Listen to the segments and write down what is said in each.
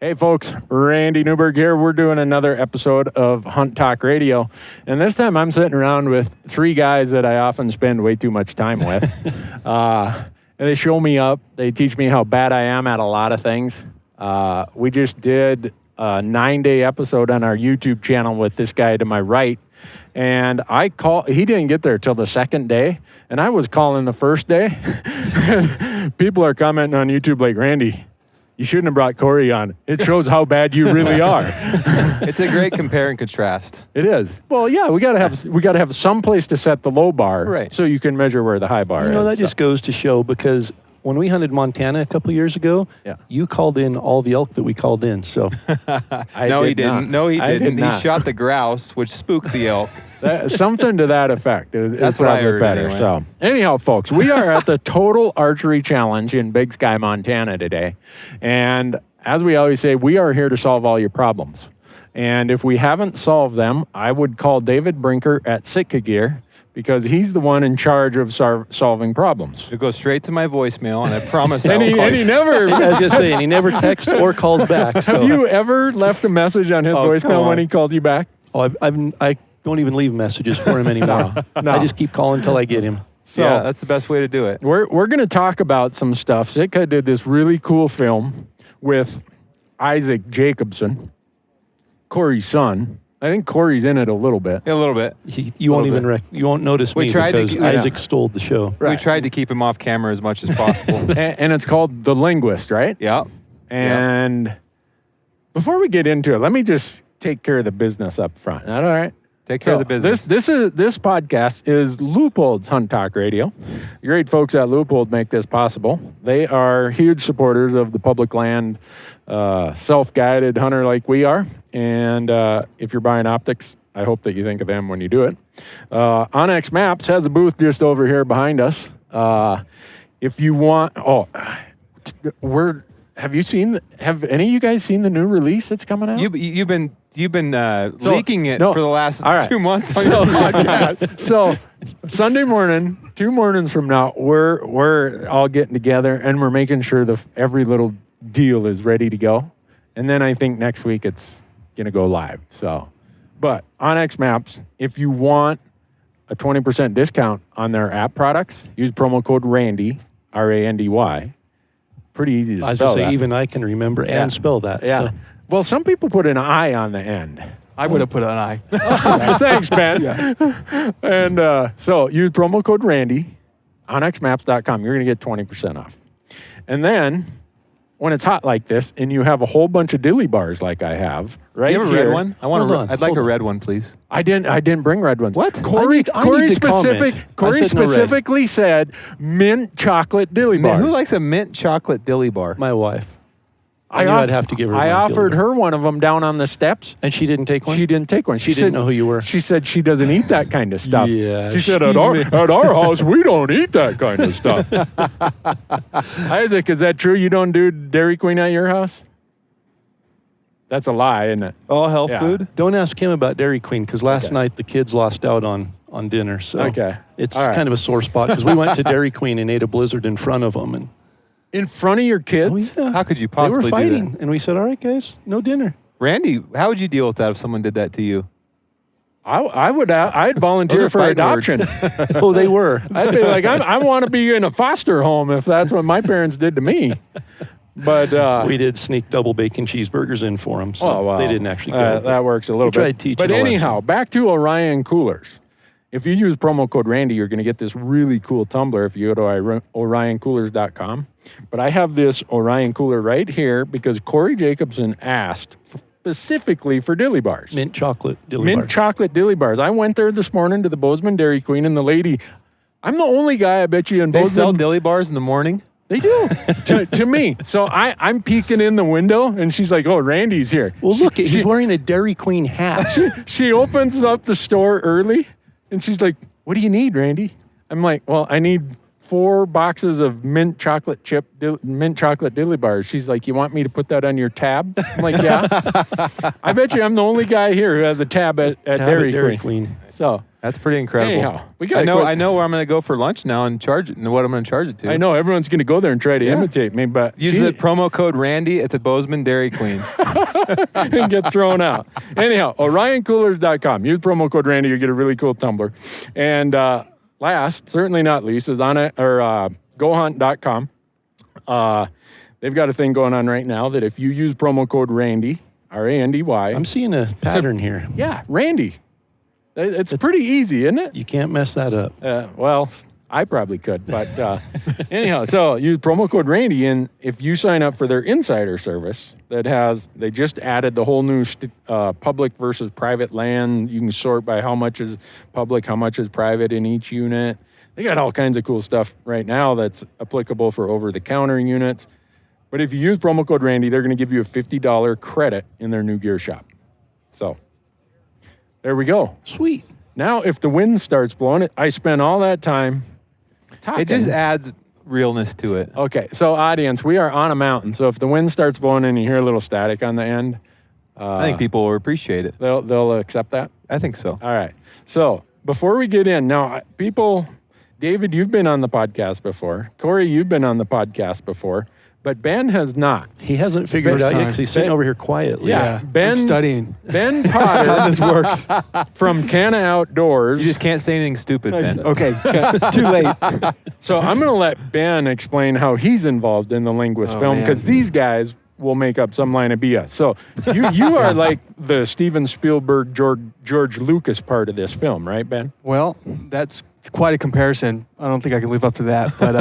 Hey folks, Randy Newberg here. We're doing another episode of Hunt Talk Radio. And this time I'm sitting around with three guys that I often spend way too much time with. And they show me up. They teach me how bad I am at a lot of things. We just did a 9-day episode on our YouTube channel with this guy to my right. And he didn't get there till the second day. And I was calling the first day. And people are commenting on YouTube like, Randy, you shouldn't have brought Corey on. It shows how bad you really are. It's a great compare and contrast. It is. Well, yeah, we gotta have some place to set the low bar, right, so you can measure where the high bar is. You know, that just goes to show, because when we hunted Montana a couple years ago, you called in all the elk that we called in. So No, he didn't. He shot the grouse, which spooked the elk. Something to that effect. That's what I heard better. Anyway. So anyhow, folks, we are at the Total Archery Challenge in Big Sky, Montana today. And as we always say, we are here to solve all your problems. And if we haven't solved them, I would call David Brinker at Sitka Gear, because he's the one in charge of solving problems. It goes straight to my voicemail, and I promise I and will call he you. never... I was just saying, he never texts or calls back. So. Have you ever left a message on his voicemail when he called you back? Oh, I don't even leave messages for him anymore. No. I just keep calling until I get him. So yeah, that's the best way to do it. We're going to talk about some stuff. Sitka did this really cool film with Issac Jacobsen, Corey's son. I think Corey's in it a little bit. Yeah, a little bit. You won't notice me because Isaac stole the show. Right. We tried to keep him off camera as much as possible. and it's called The Linguist, right? Yeah. And before we get into it, let me just take care of the business up front. Is that all right? Take care of the business. This podcast is Leupold's Hunt Talk Radio. The great folks at Leupold make this possible. They are huge supporters of the public land, self-guided hunter like we are. And if you're buying optics, I hope that you think of them when you do it. Onyx Maps has a booth just over here behind us. If you want, have any of you guys seen the new release that's coming out? You've been leaking it for the last 2 months on your podcast. So Sunday morning, 2 mornings from now, we're all getting together and we're making sure every little deal is ready to go. And then I think next week it's going to go live. So, but Onyx Maps, if you want a 20% discount on their app products, use promo code RANDY, R-A-N-D-Y. Pretty easy to spell. I was going to say, even I can remember and spell that. Yeah. So. Well, some people put an I on the end. I would have put an I. Thanks, Ben. Yeah. And so use promo code Randy on xmaps.com. You're going to get 20% off. And then when it's hot like this and you have a whole bunch of dilly bars like I have right here. You have a red one? I'd like a red one, please. I didn't bring red ones. What? Corey specifically said mint chocolate dilly bars. Who likes a mint chocolate dilly bar? My wife. I knew I'd have to give her one. I offered her one of them down on the steps. And she didn't take one? She didn't take one. She didn't know who you were. She said she doesn't eat that kind of stuff. Yeah. She said, at our house, we don't eat that kind of stuff. Isaac, is that true? You don't do Dairy Queen at your house? That's a lie, isn't it? All health food? Don't ask him about Dairy Queen, because last night the kids lost out on dinner. So it's kind of a sore spot, because we went to Dairy Queen and ate a Blizzard in front of them. And in front of your kids? Oh, yeah. How could you possibly do that? They were fighting, and we said, all right, guys, no dinner. Randy, how would you deal with that if someone did that to you? I'd volunteer for adoption. Oh, they were. I'd be like, I want to be in a foster home if that's what my parents did to me. But we did sneak double bacon cheeseburgers in for them, so they didn't actually go. That works a little bit. Tried teaching. But anyhow, back to Orion coolers. If you use promo code Randy, you're going to get this really cool tumbler if you go to orioncoolers.com. But I have this Orion cooler right here because Corey Jacobsen asked specifically for dilly bars. Mint chocolate dilly bars. Mint chocolate dilly bars. I went there this morning to the Bozeman Dairy Queen, and the lady, I'm the only guy, I bet you, in Bozeman. They sell dilly bars in the morning? They do, to me. So I'm peeking in the window, and she's like, oh, Randy's here. Well, look, he's wearing a Dairy Queen hat. She opens up the store early, and she's like, what do you need, Randy? I'm like, well, I need 4 boxes of mint chocolate dilly bars. She's like, you want me to put that on your tab? I'm like, yeah. I bet you I'm the only guy here who has a tab at Dairy Queen. Queen. So That's pretty incredible. Anyhow, I know where I'm going to go for lunch now and charge it, and what I'm going to charge it to. I know everyone's going to go there and try to imitate me, but use the promo code Randy at the Bozeman Dairy Queen and get thrown out. Anyhow, OrionCoolers.com. Use promo code Randy, you get a really cool tumbler. And last, certainly not least, is on it or GoHunt.com. They've got a thing going on right now that if you use promo code Randy, R-A-N-D-Y. I'm seeing a pattern here. Yeah, Randy. It's pretty easy, isn't it? You can't mess that up. Well, I probably could, but anyhow, so use promo code Randy, and if you sign up for their insider service they just added the whole new public versus private land. You can sort by how much is public, how much is private in each unit. They got all kinds of cool stuff right now that's applicable for over-the-counter units. But if you use promo code Randy, they're going to give you a $50 credit in their new gear shop. So there we go. Sweet. Now, if the wind starts blowing, I spent all that time talking. It just adds realness to it. Okay, so audience, we are on a mountain. So if the wind starts blowing and you hear a little static on the end, I think people will appreciate it. They'll accept that? I think so. All right. So before we get in, now, David, you've been on the podcast before. Corey, you've been on the podcast before. But Ben has not. He hasn't figured it out yet because he's sitting over here quietly. Yeah. I'm studying. Ben Potter. How this works. From Cana Outdoors. You just can't say anything stupid, Ben. Okay. Too late. So I'm going to let Ben explain how he's involved in the Linguist film, because these guys will make up some line of BS. So you are like the Steven Spielberg, George Lucas part of this film, right, Ben? Well, that's quite a comparison. I don't think I can live up to that, but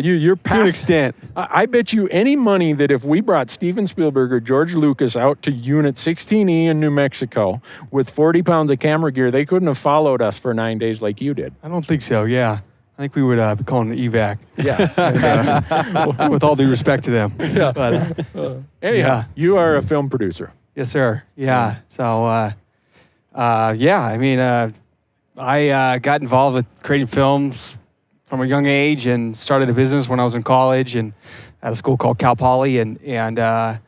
you're past, to an extent. I bet you any money that if we brought Steven Spielberg or George Lucas out to Unit 16E in New Mexico with 40 pounds of camera gear, they couldn't have followed us for 9 days like you did. I don't think so. Yeah, I think we would be calling an evac. Yeah, and, with all due respect to them. Yeah. But anyhow, you are a film producer. Yes, sir. Yeah. So, I mean. I got involved with creating films from a young age and started a business when I was in college and at a school called Cal Poly. And my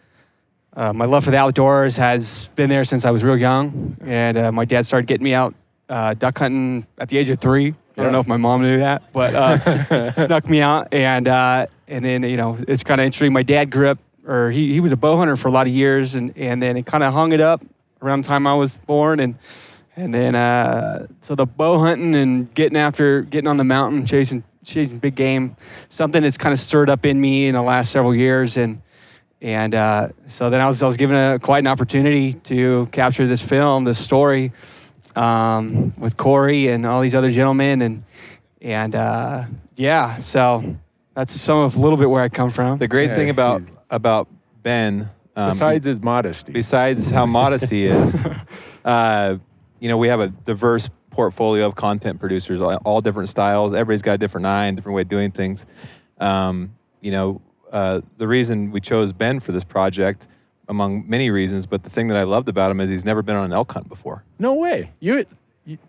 love for the outdoors has been there since I was real young. And my dad started getting me out duck hunting at the age of 3. I don't know if my mom knew that, but snuck me out. And then, it's kind of interesting. My dad grew up, or he was a bow hunter for a lot of years. And then it kind of hung it up around the time I was born. And then, so the bow hunting and getting on the mountain, chasing big game, something that's kind of stirred up in me in the last several years. And so then I was given quite an opportunity to capture this film, this story, with Corey and all these other gentlemen. So that's a little bit where I come from. The great thing about Ben, besides his modesty, besides how modest he is, we have a diverse portfolio of content producers, all different styles. Everybody's got a different eye and different way of doing things. The reason we chose Ben for this project, among many reasons, but the thing that I loved about him is he's never been on an elk hunt before. No way. You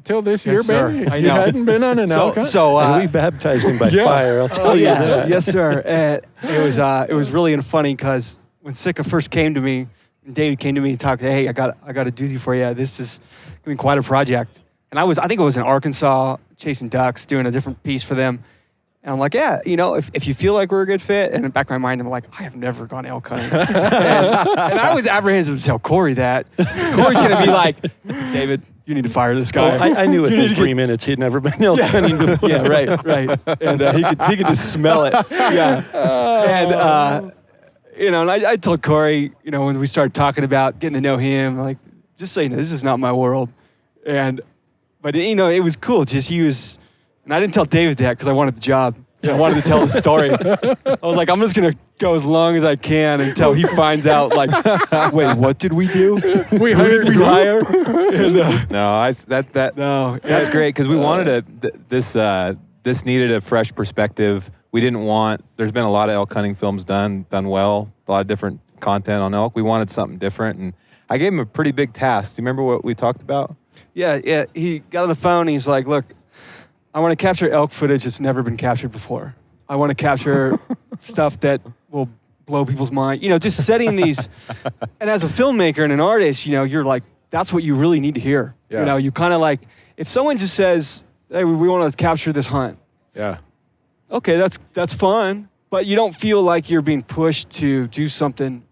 till this year, Ben? You hadn't been on an elk hunt? And we baptized him by fire, I'll tell you that. Yes, sir. It was really funny because when Sitka first came to me, David came to me and talked, hey, I got a doozy for you. This is going to be quite a project. And I think it was in Arkansas, chasing ducks, doing a different piece for them. And I'm like, if you feel like we're a good fit. And in the back of my mind, I'm like, I have never gone elk hunting. and I was apprehensive to tell Corey that. Corey's going to be like, David, you need to fire this guy. Well, I knew within 3 minutes he'd never been elk hunting before. Yeah, right. And he could just smell it. Yeah. And I told Corey, when we started talking about getting to know him, like, just saying, this is not my world. But it was cool. And I didn't tell David that because I wanted the job. I wanted to tell the story. I was like, I'm just going to go as long as I can until he finds out, like, wait, what did we do? We hired you? And, that's great because we wanted this needed a fresh perspective. There's been a lot of elk hunting films done well, a lot of different content on elk. We wanted something different, and I gave him a pretty big task. Do you remember what we talked about? Yeah. He got on the phone, and he's like, look, I want to capture elk footage that's never been captured before. I want to capture stuff that will blow people's mind. Just setting these, and as a filmmaker and an artist, you're like, that's what you really need to hear. Yeah. You kind of like, if someone just says, hey, we want to capture this hunt. Yeah. Okay, that's fun, but you don't feel like you're being pushed to do something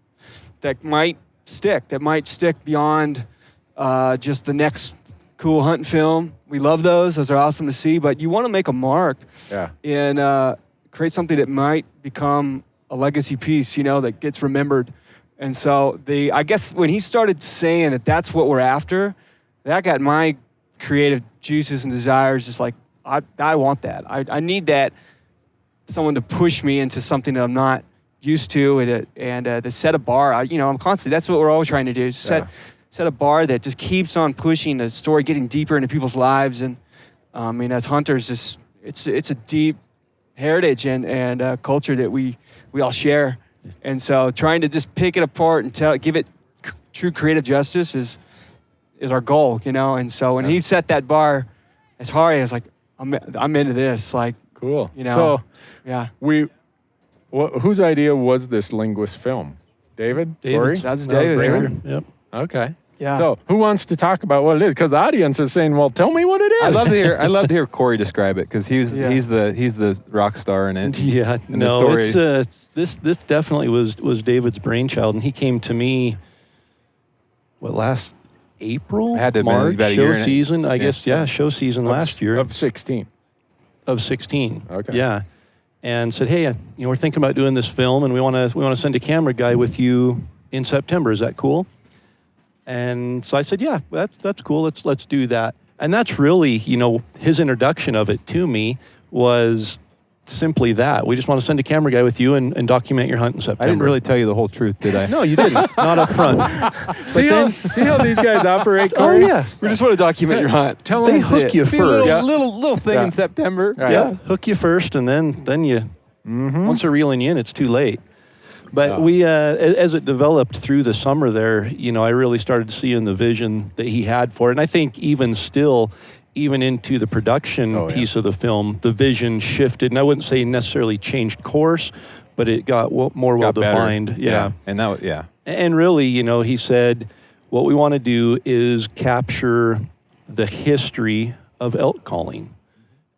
that might stick beyond just the next cool hunting film. We love those. Those are awesome to see, but you want to make a mark and create something that might become a legacy piece, that gets remembered. And so I guess when he started saying that that's what we're after, that got my creative juices and desires just like, I want that. I need that, someone to push me into something that I'm not used to, and to set a bar. I'm constantly, that's what we're always trying to do, set a bar that just keeps on pushing the story, getting deeper into people's lives. And as hunters, it's a deep heritage and culture that we all share. And so trying to just pick it apart and give it true creative justice is our goal, And so when he set that bar as high, I was like, I'm into this. Like, cool. So, yeah. Whose idea was this Linguist film? David? Corey? That's David. Brinker. Yep. Okay. Yeah. So who wants to talk about what it is? Because the audience is saying, well, tell me what it is. I'd love to hear Corey describe it, because he's the rock star in it. Yeah. No, it's this definitely was David's brainchild, and he came to me last April? Had to have March, been about a show year and season, I guess, show season last year. Of 16. Of 16. Okay. Yeah. And said, hey, we're thinking about doing this film, and we want to send a camera guy with you in September. Is that cool? And so I said, yeah, that's cool. Let's do that. And that's really, his introduction of it to me was simply that. We just want to send a camera guy with you and document your hunt in September. I didn't really tell you the whole truth, did I? No, you didn't. Not up front. See how these guys operate, Corey? Oh, yeah. We just want to document your hunt. Tell They them hook you Be a first. little thing in September. Right. Yeah, hook you first, and then you, once they're reeling you in, it's too late. But we, as it developed through the summer there, I really started seeing the vision that he had for it. And I think even into the production piece of the film, the vision shifted. And I wouldn't say necessarily changed course, but it got more well-defined. Yeah. And And really, he said, what we want to do is capture the history of elk calling.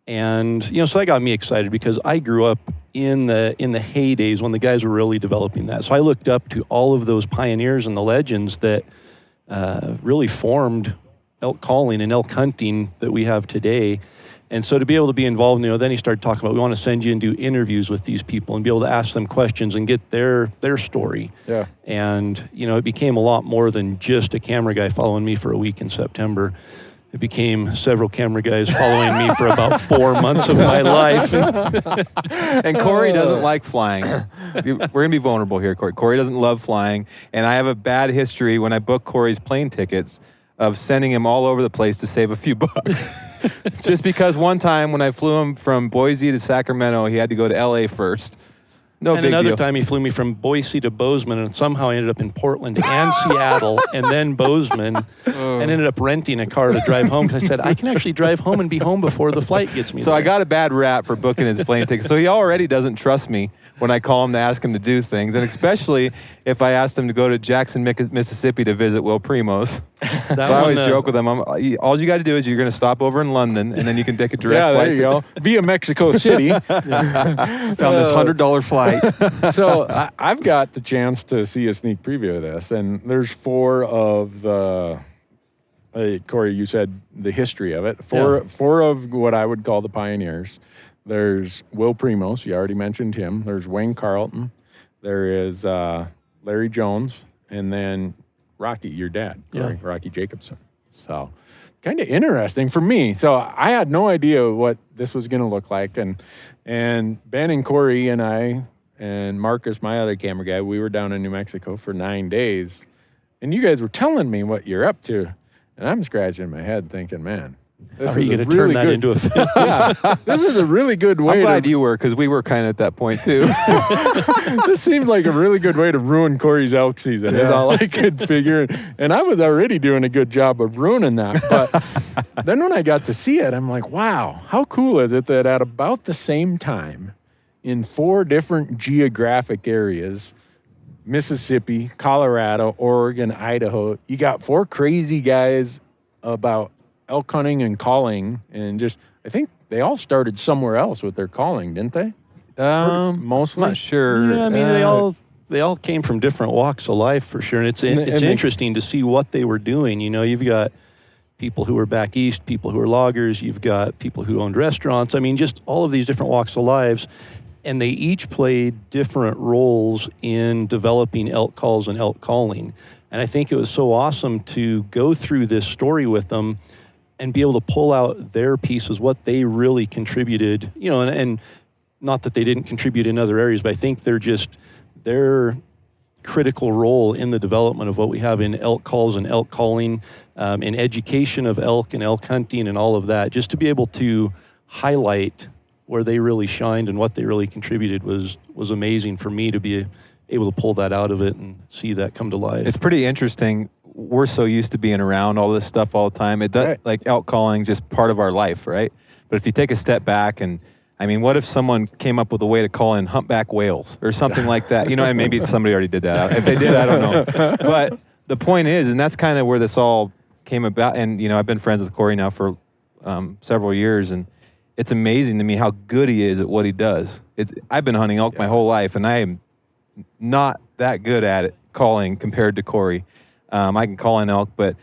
And, so that got me excited, because I grew up in the heydays when the guys were really developing that. So I looked up to all of those pioneers and the legends that really formed elk calling and elk hunting that we have today. And so to be able to be involved, then he started talking about, we want to send you and do interviews with these people and be able to ask them questions and get their story. Yeah. And, it became a lot more than just a camera guy following me for a week in September. It became several camera guys following me for about 4 months of my life. And Corey doesn't like flying. We're going to be vulnerable here, Corey. Corey doesn't love flying. And I have a bad history when I book Corey's plane tickets of sending him all over the place to save a few bucks. Just because one time when I flew him from Boise to Sacramento, he had to go to LA first. No and big another deal. time he flew me from Boise to Bozeman, and somehow I ended up in Portland and Seattle and then Bozeman, and ended up renting a car to drive home, because I said, I can actually drive home and be home before the flight gets me So there. I got a bad rap for booking his plane tickets. So he already doesn't trust me when I call him to ask him to do things, and especially if I asked him to go to Jackson, Mississippi to visit Will Primos. So I always joke with him, all you got to do is you're going to stop over in London, and then you can take a direct flight. there you go. Via Mexico City. Found this $100 flight. So I've got the chance to see a sneak preview of this, and there's 4 of the, Corey, you said the history of it. Four of what I would call the pioneers. There's Will Primos, you already mentioned him. There's Wayne Carlton. There is Larry Jones, and then Rocky, your dad, Corey, Rocky Jacobsen. So kind of interesting for me. So I had no idea what this was going to look like. And Ben and Corey and I and Marcus, my other camera guy, we were down in New Mexico for 9 days. And you guys were telling me what you're up to. And I'm scratching my head thinking, man, how are you going to turn that into a film? This is a really good way. I'm glad you were, because we were kind of at that point too. This seems like a really good way to ruin Corey's elk season. Is all I could figure. And I was already doing a good job of ruining that. But then when I got to see it, I'm like, wow, how cool is it that at about the same time, in 4 different geographic areas, Mississippi, Colorado, Oregon, Idaho, you got 4 crazy guys about elk hunting and calling, and just I think they all started somewhere else with their calling, didn't they? Mostly. I'm not sure. Yeah, I mean they all came from different walks of life for sure, and it's interesting to see what they were doing. You know, you've got people who were back east, people who were loggers, you've got people who owned restaurants. I mean, just all of these different walks of lives, and they each played different roles in developing elk calls and elk calling. And I think it was so awesome to go through this story with them and be able to pull out their pieces, what they really contributed, you know, and not that they didn't contribute in other areas, but I think their critical role in the development of what we have in elk calls and elk calling, in education of elk and elk hunting and all of that, just to be able to highlight where they really shined and what they really contributed was amazing for me to be able to pull that out of it and see that come to life. It's pretty interesting. We're so used to being around all this stuff all the time. It does, like elk calling is just part of our life, right? But if you take a step back and, I mean, what if someone came up with a way to call in humpback whales or something like that? You know, and maybe somebody already did that. If they did, I don't know. But the point is, and that's kind of where this all came about. And, you know, I've been friends with Corey now for several years, and it's amazing to me how good he is at what he does. I've been hunting elk my whole life, and I am not that good at it, calling, compared to Corey. I can call in elk, but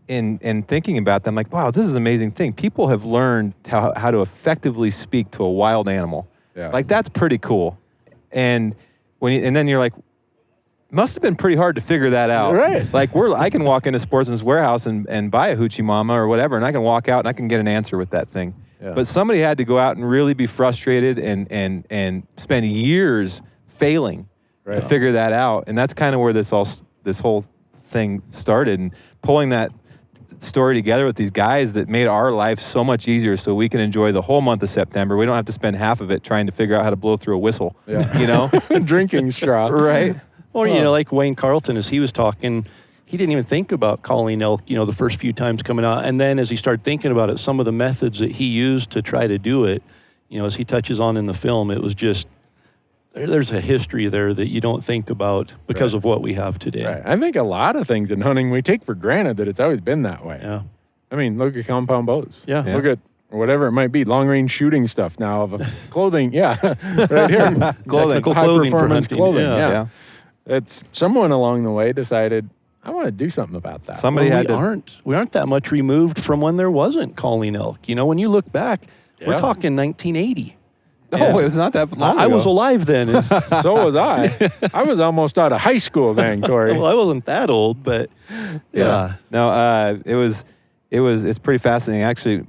in thinking about them, like, wow, this is an amazing thing. People have learned how to effectively speak to a wild animal. Yeah. Like, that's pretty cool. And then you're like, must have been pretty hard to figure that out. Right. Like, I can walk into Sportsman's Warehouse and buy a hoochie mama or whatever, and I can walk out and I can get an answer with that thing. Yeah. But somebody had to go out and really be frustrated and spend years failing to figure that out. And that's kind of where this whole thing started, and pulling that story together with these guys that made our life so much easier so we can enjoy the whole month of September. We don't have to spend half of it trying to figure out how to blow through a whistle, you know? Drinking straw. Right. Or, you know, like Wayne Carlton, as he was talking, he didn't even think about calling elk, you know, the first few times coming out. And then as he started thinking about it, some of the methods that he used to try to do it, you know, as he touches on in the film, it was just, there's a history there that you don't think about because of what we have today. Right. I think a lot of things in hunting we take for granted that it's always been that way. Yeah. I mean, look at compound bows. Yeah. Look at whatever it might be, long-range shooting stuff now of clothing. Yeah, right here. Technical clothing for hunting. Clothing. Yeah. It's someone along the way decided, I want to do something about that. We aren't that much removed from when there wasn't calling elk. You know, when you look back, we're talking 1980. Oh, it was not that long ago. I was alive then. So was I. I was almost out of high school then, Corey. Well, I wasn't that old, but yeah. No, it's pretty fascinating. Actually,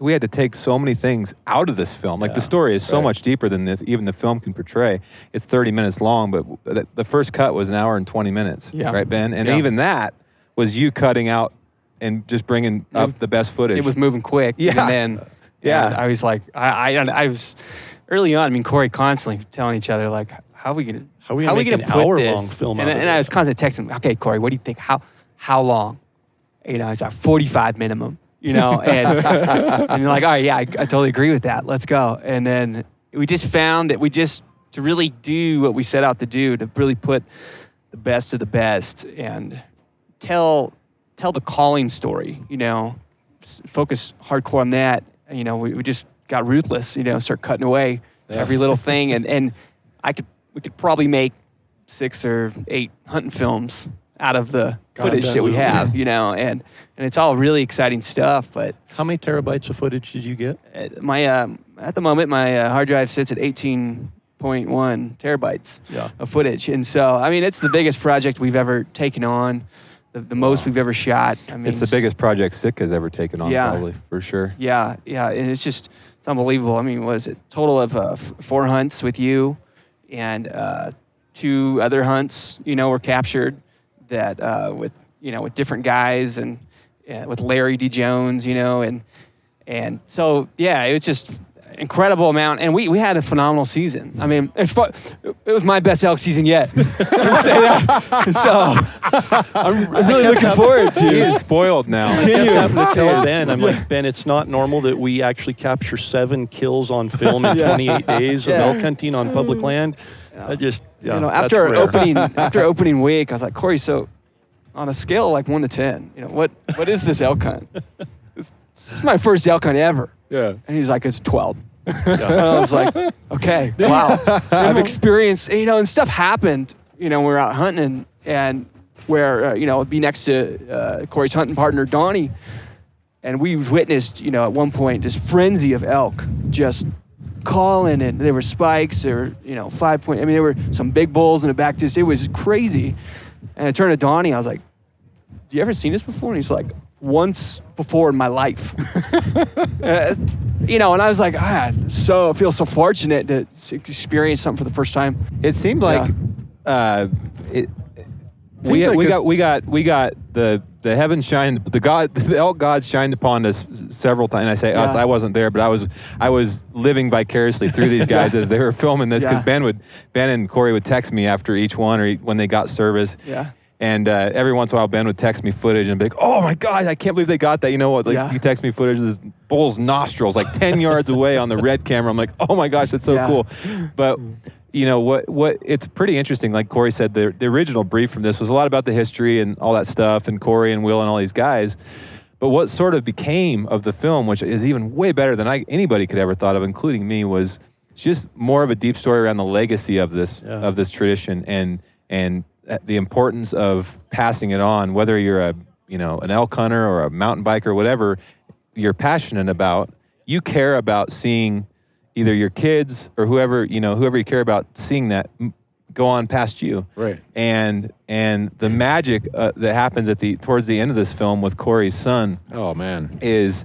we had to take so many things out of this film. Like, the story is so much deeper than even the film can portray. It's 30 minutes long, but the first cut was an hour and 20 minutes. Yeah. Right, Ben? And even that was you cutting out and just bringing up the best footage. It was moving quick. Yeah. And then I was like, I was early on. I mean, Corey constantly telling each other, like, how are we gonna make an hour-long film? And I was constantly texting him, okay, Corey, what do you think? How long? You know, it's like 45 minimum. You know, and you're like, all right, yeah, I totally agree with that. Let's go. And then we just found that to really do what we set out to do, to really put the best of the best and tell the calling story, you know, focus hardcore on that. You know, we just got ruthless, you know, start cutting away every little thing. And we could probably make 6 or 8 hunting films out of the footage that we have, you know, and it's all really exciting stuff. But how many terabytes of footage did you get? At the moment, my hard drive sits at 18.1 terabytes of footage, and so I mean, it's the biggest project we've ever taken on, the most we've ever shot. I mean, it's the biggest project Sitka's ever taken on, probably, for sure. Yeah, and it's unbelievable. I mean, was it total of 4 hunts with you, and 2 other hunts, you know, were captured. That with different guys and with Larry D. Jones, you know, and so it was just incredible amount, and we had a phenomenal season. I mean, it was my best elk season yet. Say that. So I'm really looking forward to. He is spoiled now. I kept having to tell Ben, I'm like, Ben, it's not normal that we actually capture 7 kills on film in 28 days of elk hunting on public land. You know, after opening week, I was like, Corey, so on a scale of like 1 to 10, what is this elk hunt? This is my first elk hunt ever. Yeah. And he's like, it's 12. And I was like, okay, wow. I've experienced, and stuff happened, when we were out hunting and where, it'd be next to Corey's hunting partner, Donnie. And we witnessed, at one point, this frenzy of elk just calling, and there were spikes, there were, 5 point. I mean, there were some big bulls in the back. It was crazy. And I turned to Donnie, I was like, "Do you ever seen this before?" And he's like, "Once before in my life." And I was like, I feel so fortunate to experience something for the first time. It seemed like we got the heavens shined, the elk gods shined upon us several times. And I say us, I wasn't there, but I was living vicariously through these guys as they were filming this, because Ben and Corey would text me after each one or when they got service. Yeah. And every once in a while, Ben would text me footage and be like, "Oh my God, I can't believe they got that." You know what? He texts me footage of this bull's nostrils, like 10 yards away on the red camera. I'm like, "Oh my gosh, that's so cool." But what it's pretty interesting. Like Corey said, the original brief from this was a lot about the history and all that stuff, and Corey and Will and all these guys. But what sort of became of the film, which is even way better than anybody could ever thought of, including me, was just more of a deep story around the legacy of this tradition and the importance of passing it on, whether you're an elk hunter or a mountain biker, whatever you're passionate about. You care about seeing either your kids or whoever you care about, seeing that go on past you. Right. And the magic that happens towards the end of this film with Corey's son. Oh man. Is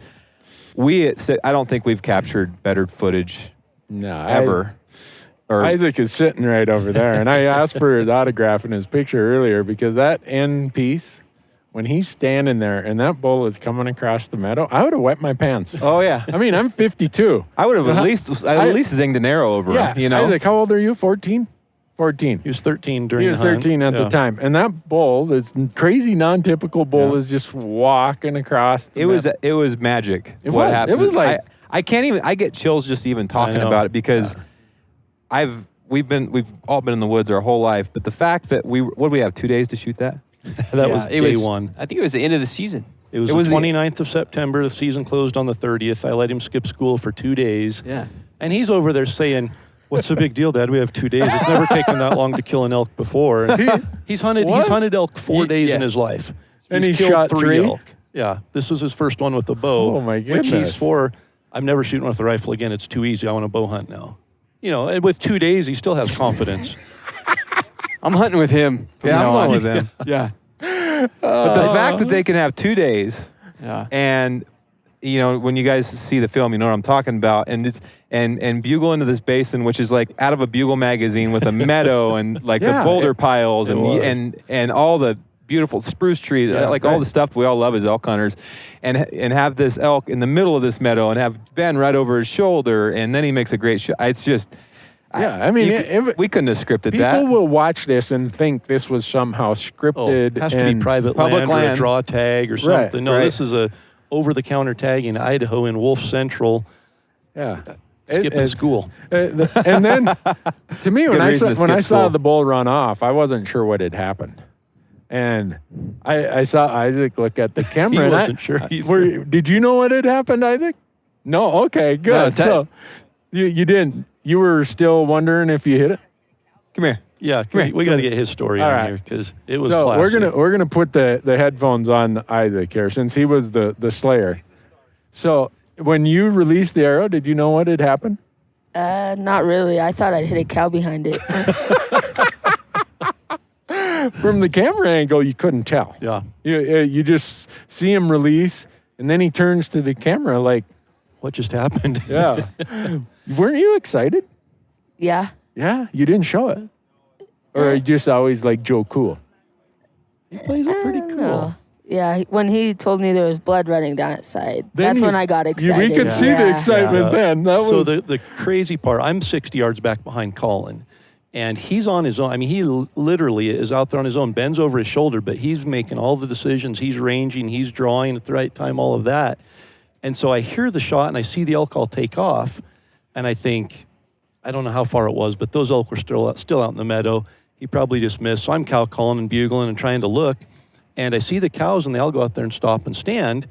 I don't think we've captured better footage ever. Isaac is sitting right over there, and I asked for his autograph in his picture earlier, because that end piece, when he's standing there and that bull is coming across the meadow, I would have wet my pants. Oh yeah. I mean, I'm 52. I would have at least zinged an arrow over him. Isaac, how old are you? 14? 14. He was 13 during He was 13 at the time. And that bull, this crazy non-typical bull, is just walking across the meadow. It was magic. What happened. It was like, I can't even, I get chills just even talking about it, because we've all been in the woods our whole life, but the fact that what do we have, 2 days to shoot that? That was day one. I think it was the end of the season. It was the 29th of September. The season closed on the 30th. I let him skip school for 2 days. Yeah. And he's over there saying, "What's the big deal, Dad? We have 2 days. It's never taken that long to kill an elk before." And he's hunted elk 4 days in his life. And he's he killed shot 3 3 elk. Yeah. This was his first one with a bow. Oh my Which he goodness. swore, "I'm never shooting with a rifle again. It's too easy. I want to bow hunt now." And with 2 days, he still has confidence. I'm hunting with him. Yeah, I'm going with him. Yeah. But the fact that they can have 2 days, Yeah. and when you guys see the film, you know what I'm talking about, and bugle into this basin, which is like out of a bugle magazine, with a meadow and like the boulder piles and all the beautiful spruce trees, all the stuff we all love as elk hunters, and have this elk in the middle of this meadow and have Ben right over his shoulder, and then he makes a great shot. It's just. Yeah, I mean, we couldn't have scripted people that. People will watch this and think this was somehow scripted. It has to be private public land or a land. draw tag or something. Right. This is a over-the-counter tag in Idaho in Wolf Central. Yeah. Skipping school. And then, to me, when I saw school. the bull run off, I wasn't sure what had happened. And I saw Isaac look at the camera. He wasn't sure either. Did you know what had happened, Isaac? No? Okay, good. No, so you didn't. You were still wondering if you hit it? Come here. Yeah, we got to get his story All on right. here, because it was So classic. we're gonna put the headphones on Isaac here, since he was the slayer. So when you released the arrow, did you know what had happened? Not really. I thought I'd hit a cow behind it. From the camera angle, you couldn't tell. Yeah. You just see him release, and then he turns to the camera like, What just happened? yeah. Weren't you excited? Yeah. Yeah, you didn't show it. Or are you just always like Joe Cool? He plays it pretty cool. No. Yeah, when he told me there was blood running down its side, that's when I got excited. We could see the excitement then. That So was the crazy part, I'm 60 yards back behind Colin, and he's on his own. I mean, he literally is out there on his own, bends over his shoulder, but he's making all the decisions. He's ranging, he's drawing at the right time, all of that. And so I hear the shot, and I see the elk all take off, and I think, I don't know how far it was, but those elk were still out in the meadow. He probably just missed. So I'm cow calling and bugling and trying to look. And I see the cows, and they all go out there and stop and stand.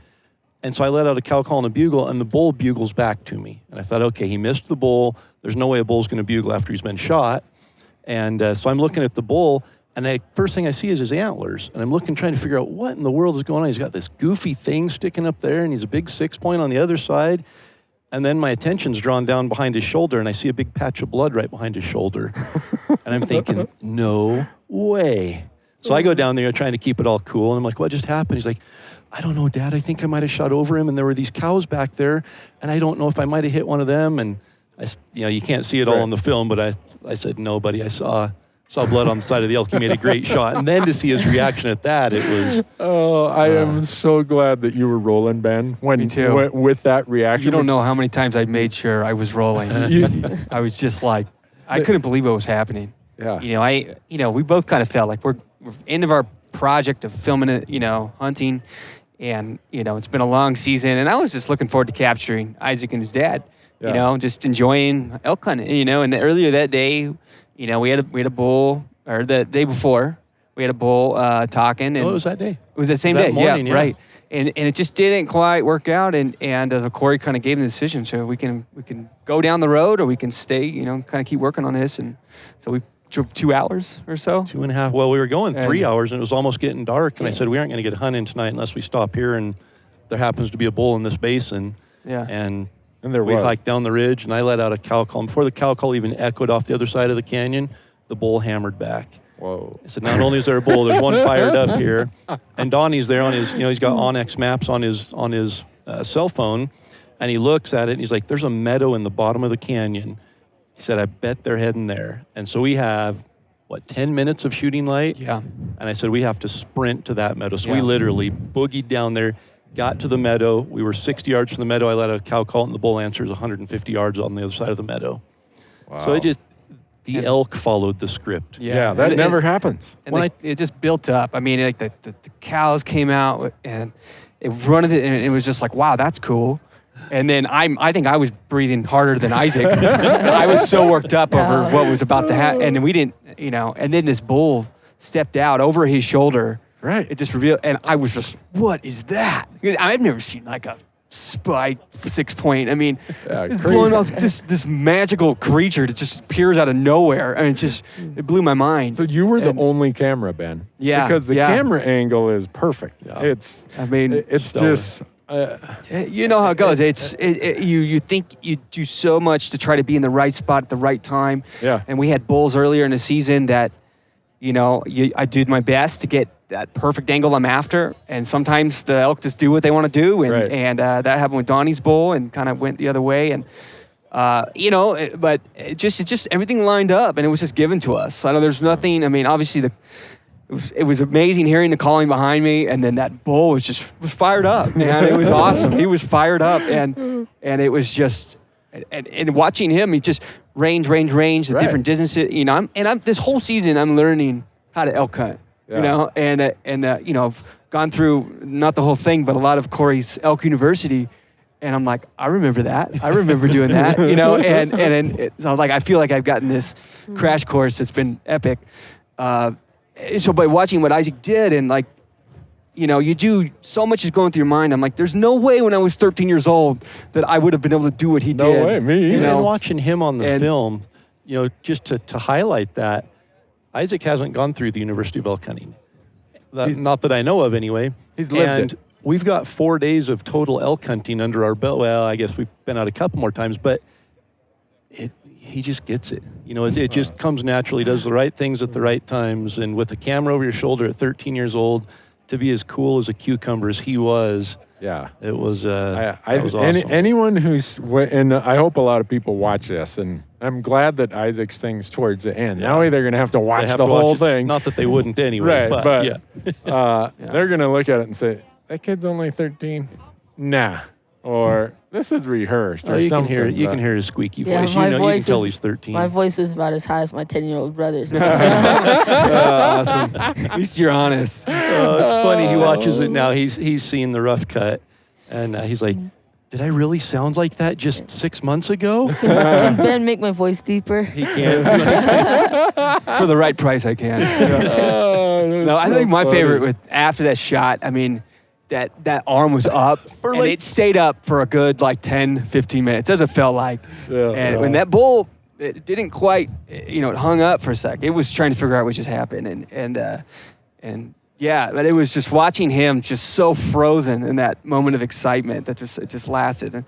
And so I let out a cow call and a bugle, and the bull bugles back to me. And I thought, okay, he missed the bull. There's no way a bull's going to bugle after he's been shot. And so I'm looking at the bull, and the first thing I see is his antlers. And I'm looking, trying to figure out what in the world is going on. He's got this goofy thing sticking up there, and he's a big 6-point on the other side. And then my attention's drawn down behind his shoulder, and I see a big patch of blood right behind his shoulder. And I'm thinking, no way. So I go down there trying to keep it all cool, and I'm like, what just happened? He's like, I don't know, Dad. I think I might have shot over him, and there were these cows back there, and I don't know if I might have hit one of them. And you can't see it all on the film, but I said, no, buddy, I saw blood on the side of the elk. He made a great shot. And then to see his reaction at that, it was... Oh, I am so glad that you were rolling, Ben. Me too. With that reaction. You don't know how many times I made sure I was rolling. I was just like, I couldn't believe what was happening. Yeah. We both kind of felt like we're end of our project of filming it, hunting. And, it's been a long season. And I was just looking forward to capturing Isaac and his dad, just enjoying elk hunting, And earlier that day, we had a bull, or the day before, we had a bull talking. And it was that day. It was the same that day, morning, yeah. right. And it just didn't quite work out. And Corey kind of gave him the decision. So we can go down the road, or we can stay, kind of keep working on this. And so we drove 2 hours or so. 2.5. Well, we were going 3 hours, and it was almost getting dark. And I said, we aren't going to get hunting tonight unless we stop here, and there happens to be a bull in this basin. Yeah. And there we was. hiked down the ridge, and I let out a cow call. And before the cow call even echoed off the other side of the canyon, the bull hammered back. Whoa. I said, not only is there a bull, there's one fired up here. And Donnie's there on his, he's got Onyx maps on his cell phone, and he looks at it, and he's like, there's a meadow in the bottom of the canyon. He said, I bet they're heading there. And so we have, 10 minutes of shooting light? Yeah. And I said, we have to sprint to that meadow. So we Yeah. literally boogied down there, got to the meadow. We were 60 yards from the meadow. I let a cow call, and the bull answers 150 yards on the other side of the meadow. Wow. So the elk followed the script. Yeah, that never happens. And it just built up. I mean, like the cows came out, and it running it, and it was just like, wow, that's cool. And then I think I was breathing harder than Isaac. I was so worked up over what was about to happen. And we didn't, and then this bull stepped out over his shoulder. Right. It just revealed, and I was just, what is that? I've never seen like a spike 6-point. I mean, it's blowing out this magical creature that just appears out of nowhere. I mean, it blew my mind. So you were the only camera, Ben. Yeah. Because the camera angle is perfect. Yeah. It's just... you know how it goes. You think you do so much to try to be in the right spot at the right time. Yeah. And we had bulls earlier in the season that, I did my best to get that perfect angle I'm after. And sometimes the elk just do what they want to do. And, right. and that happened with Donnie's bull, and kind of went the other way. And, but it just everything lined up, and it was just given to us. I know there's nothing, obviously it was amazing hearing the calling behind me, and then that bull was fired up, man. It was awesome. He was fired up, and it was just, and watching him, he just range, the different distances. I'm this whole season I'm learning how to elk hunt. Yeah. I've gone through not the whole thing, but a lot of Corey's elk university. And I'm like, I remember that. I remember doing that, so I feel like I've gotten this crash course that's been epic. So by watching what Isaac did, and you do so much is going through your mind. I'm like, there's no way when I was 13 years old that I would have been able to do what he did. No way, me either. And watching him on the film, just to highlight that, Isaac hasn't gone through the University of Elk Hunting. Not that I know of anyway. He's lived it. We've got 4 days of total elk hunting under our belt. Well, I guess we've been out a couple more times, but he just gets it. It just comes naturally, does the right things at the right times. And with a camera over your shoulder at 13 years old, to be as cool as a cucumber as he was, yeah, it was, was awesome. Anyone and I hope a lot of people watch this, and I'm glad that Isaac's thing's towards the end. Now they're going to have to watch the whole thing. Not that they wouldn't anyway. Right, but they're going to look at it and say, that kid's only 13? Nah. Or this is rehearsed. Or you something. You can hear his squeaky voice. My you voice can tell he's 13. My voice is about as high as my 10-year-old brother's. Awesome. At least you're honest. It's funny. He watches it now. He's seen the rough cut, and he's like, did I really sound like that just 6 months ago? Can Ben make my voice deeper? He can. For the right price, I can. No, I think my favorite with after that shot, I mean, that arm was up and like- it stayed up for a good 10, 15 minutes. That's what it felt like. And when that bull, it didn't quite, it hung up for a sec. It was trying to figure out what just happened. And yeah, but it was just watching him just so frozen in that moment of excitement that it just lasted.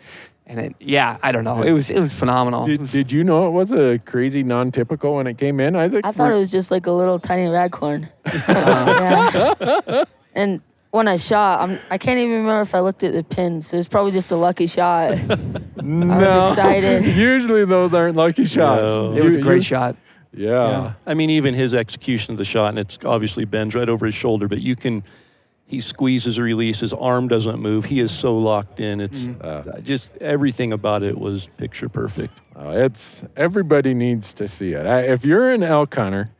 I don't know. It was phenomenal. Did you know it was a crazy non-typical when it came in, Isaac? I thought it was just like a little tiny raghorn. Yeah. And when I shot, I can't even remember if I looked at the pins. So it was probably just a lucky shot. No. I was excited. Usually those aren't lucky shots. No. It was a great shot. Yeah. I mean, even his execution of the shot, and it's obviously bends right over his shoulder, but he squeezes, release, his arm doesn't move. He is so locked in. It's just everything about it was picture perfect. Everybody needs to see it. If you're an elk hunter,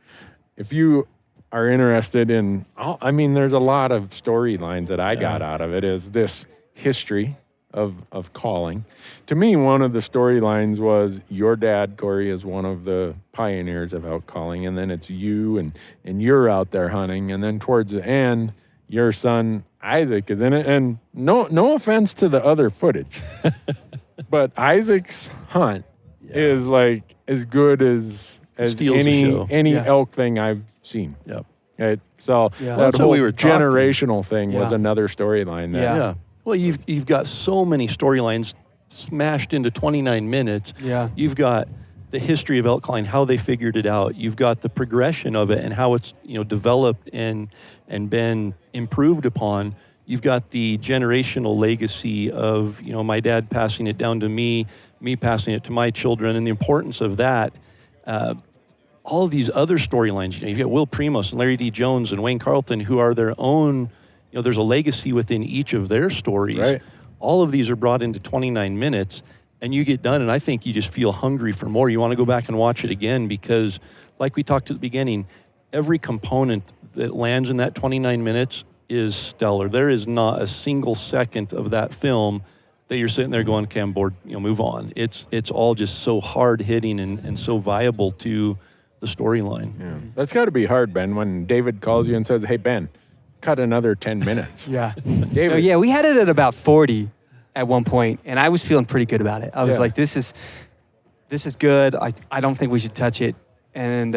if you are interested in, there's a lot of storylines that I got out of it. Is this history of calling? To me, one of the storylines was your dad, Corey, is one of the pioneers of elk calling, and then it's you and you're out there hunting, and then towards the end, your son Isaac is in it. And no offense to the other footage, but Isaac's hunt is like as good as any elk thing I've seen. Yep. Right? So That's that what whole we were talking. generational thing was another storyline. Yeah. Well, you've got so many storylines smashed into 29 minutes. Yeah. You've got the history of elk calling, how they figured it out. You've got the progression of it and how it's developed and been improved upon. You've got the generational legacy of my dad passing it down to me passing it to my children, and the importance of that. All of these other storylines, you've got Will Primos and Larry D. Jones and Wayne Carlton, who are their own. There's a legacy within each of their stories. Right. All of these are brought into 29 minutes, and you get done, and I think you just feel hungry for more. You want to go back and watch it again because, like we talked at the beginning, every component that lands in that 29 minutes is stellar. There is not a single second of that film that you're sitting there going, okay, I'm bored, move on. It's all just so hard-hitting and so viable to the storyline. Yeah. That's got to be hard, Ben, when David calls you and says, hey, Ben, cut another 10 minutes. Yeah. David. Yeah, we had it at about 40 at one point, and I was feeling pretty good about it. I was like, this is good. I don't think we should touch it. And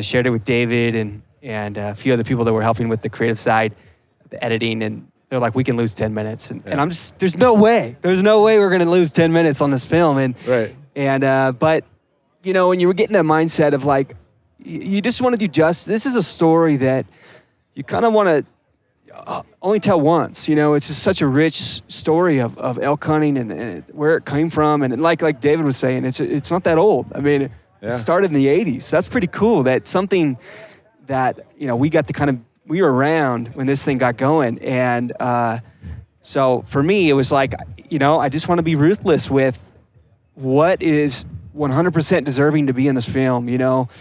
shared it with David and a few other people that were helping with the creative side, the editing, and they're like, we can lose 10 minutes. And I'm just, there's no way we're going to lose 10 minutes on this film. But when you were getting that mindset of like, you just want to do justice. This is a story that you kind of want to only tell once. It's just such a rich story of elk hunting and where it came from. And like David was saying, it's not that old. I mean, it started in the 80s. That's pretty cool. That something that, we got to we were around when this thing got going. And so for me, it was like, I just want to be ruthless with what is 100% deserving to be in this film,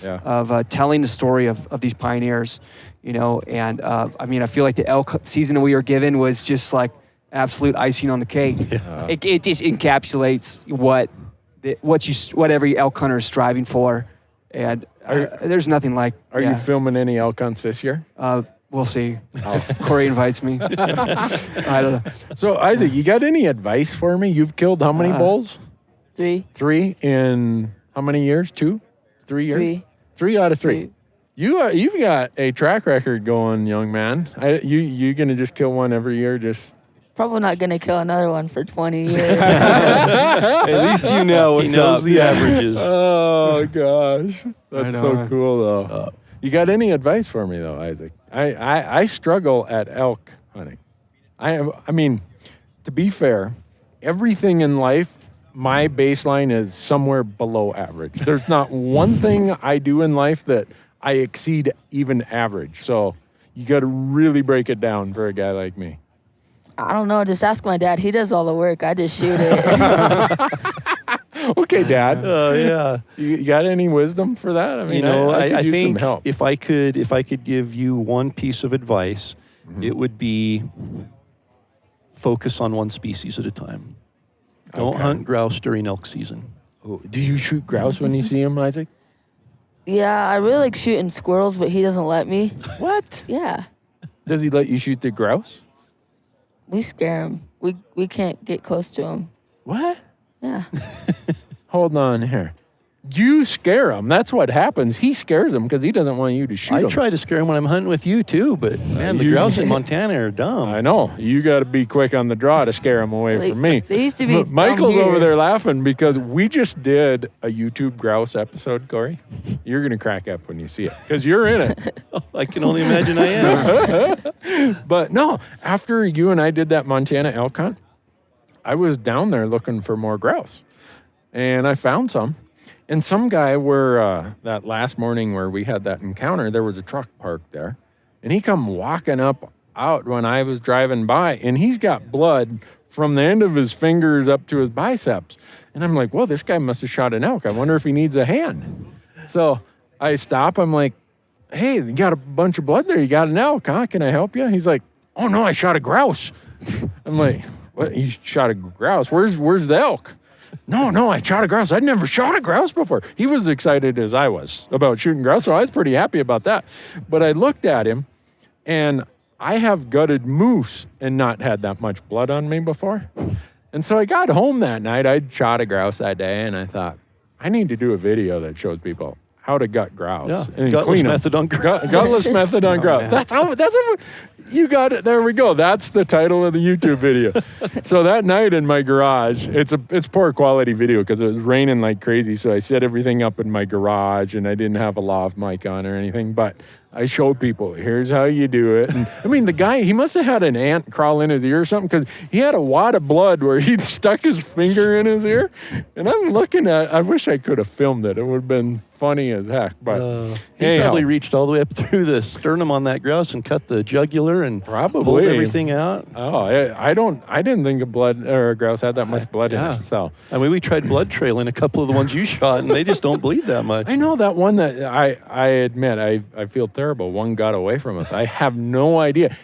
of telling the story of these pioneers, and I feel like the elk season that we were given was just like absolute icing on the cake. Yeah. It just encapsulates what every elk hunter is striving for, and there's nothing like. Are you filming any elk hunts this year? We'll see if Corey invites me. I don't know. So Isaac, you got any advice for me? You've killed how many bulls? 3. 3 in how many years? 2? 3 years? 3. 3 out of 3. You've got a track record going, young man. You gonna just kill one every year? Just probably not gonna kill another one for 20 years. At least what's he knows up. the averages. Oh gosh, that's so cool though. You got any advice for me though, Isaac? I struggle at elk hunting. I mean, to be fair, everything in life, my baseline is somewhere below average. There's not one thing I do in life that I exceed even average. So you got to really break it down for a guy like me. I don't know. Just ask my dad. He does all the work. I just shoot it. Okay, Dad. Yeah. You got any wisdom for that? I mean, I could use think some help. if I could give you one piece of advice, it would be focus on one species at a time. Don't hunt grouse during elk season. Do you shoot grouse when you see them, Isaac? Yeah, I really like shooting squirrels, but he doesn't let me. What? Yeah, Does he let you shoot the grouse? we scare him. We can't get close to him. What? Yeah. Hold on here. You scare him. That's what happens. He scares him because he doesn't want you to shoot him. I try to scare him when I'm hunting with you too, but man, the grouse in Montana are dumb. I know. You got to be quick on the draw to scare him away from me. They used to be. Michael's down over here. there laughing because we just did a YouTube grouse episode, Corey. You're going to crack up when you see it because you're in it. I can only imagine I am. But no, after you and I did that Montana elk hunt, I was down there looking for more grouse. And I found some. And some guy where that last morning where we had that encounter, there was a truck parked there. And he come walking up out when I was driving by. And he's got blood from the end of his fingers up to his biceps. And I'm like, well, this guy must have shot an elk. I wonder if he needs a hand. So I stop. I'm like, hey, you got a bunch of blood there. You got an elk, huh? Can I help you? He's like, oh, no, I shot a grouse. I'm like, what? You shot a grouse? Where's the elk? No, I shot a grouse. I'd never shot a grouse before. He was excited as I was about shooting grouse, so I was pretty happy about that. But I looked at him, and I have gutted moose and not had that much blood on me before. And so I got home that night. I'd shot a grouse that day, and I thought, I need to do a video that shows people how to gut grouse. Yeah, and gutless clean 'em. method on grouse. Gutless method on grouse. man. That's you got it. There we go. That's the title of the YouTube video. So that night in my garage, it's poor quality video because it was raining like crazy. So I set everything up in my garage and I didn't have a lav mic on or anything, but I showed people, here's how you do it. And I mean, the guy, he must have had an ant crawl in his ear or something because he had a wad of blood where he'd stuck his finger in his ear. And I'm looking at, I wish I could have filmed it. It would have been funny as heck. But He anyhow, probably reached all the way up through the sternum on that grouse and cut the jugular and Probably. pulled everything out. Oh, I didn't think a blood or a grouse had that much blood in Yeah. it. So I mean, we tried blood trailing a couple of the ones you shot, and they just don't bleed that much. I know that one that I admit I feel terrible. One got away from us. I have no idea.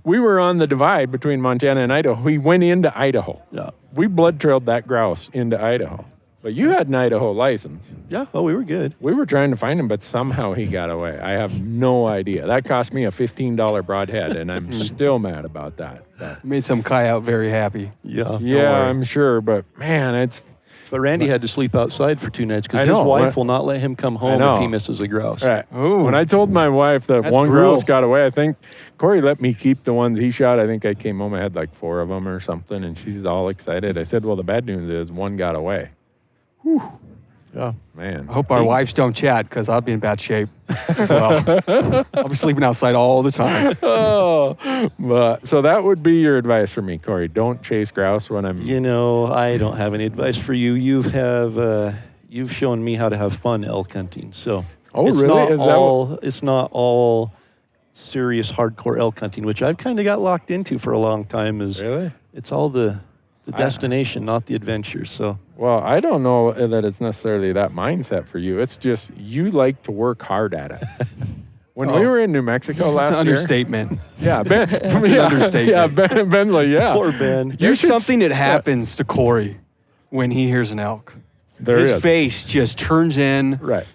We were on the divide between Montana and Idaho. He went into Idaho. Yeah. We blood trailed that grouse into Idaho. But you had an Idaho license. Yeah. Oh, we were good. We were trying to find him, but somehow he got away. I have no idea. That cost me a $15 broadhead, and I'm still mad about that. But, Made some coyote very happy. Yeah. yeah, I'm sure. But man, But Randy had to sleep outside for 2 nights because I his know. wife will not let him come home know. if he misses a grouse. right. Ooh. When I told my wife that That's one brutal. grouse got away, I think Corey let me keep the ones he shot. I think I came home, I had like 4 of them or something, and she's all excited. I said, well, the bad news is one got away. Yeah. Man. I hope our wives don't chat because I'll be in bad shape as well. I'll be sleeping outside all the time. Oh, but so that would be your advice for me, Corey. Don't chase grouse when I'm. You know, I don't have any advice for you. You've shown me how to have fun elk hunting. So Oh, it's really? not Is that all it's not all serious hardcore elk hunting, which I've kind of got locked into for a long time. Is Really? it's all the destination, not the adventure. So Well, I don't know that it's necessarily that mindset for you. It's just you like to work hard at it. When we were in New Mexico That's last an year. understatement. Yeah, Ben. an yeah, understatement. Yeah, Ben's like, yeah. poor Ben. There's should something that happens to Corey when he hears an elk. There His is. face just turns in. Right.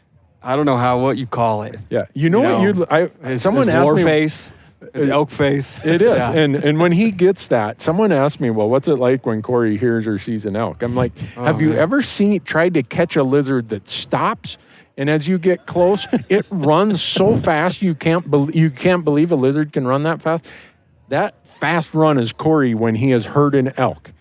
I don't know what you call it. Yeah. You know what someone his asked war me. face, his elk face. It is. Yeah. And when he gets that, someone asked me, well, what's it like when Corey hears or sees an elk? I'm like, have you ever tried to catch a lizard that stops? And as you get close, it runs so fast you can't believe a lizard can run that fast. That fast run is Corey when he has heard an elk.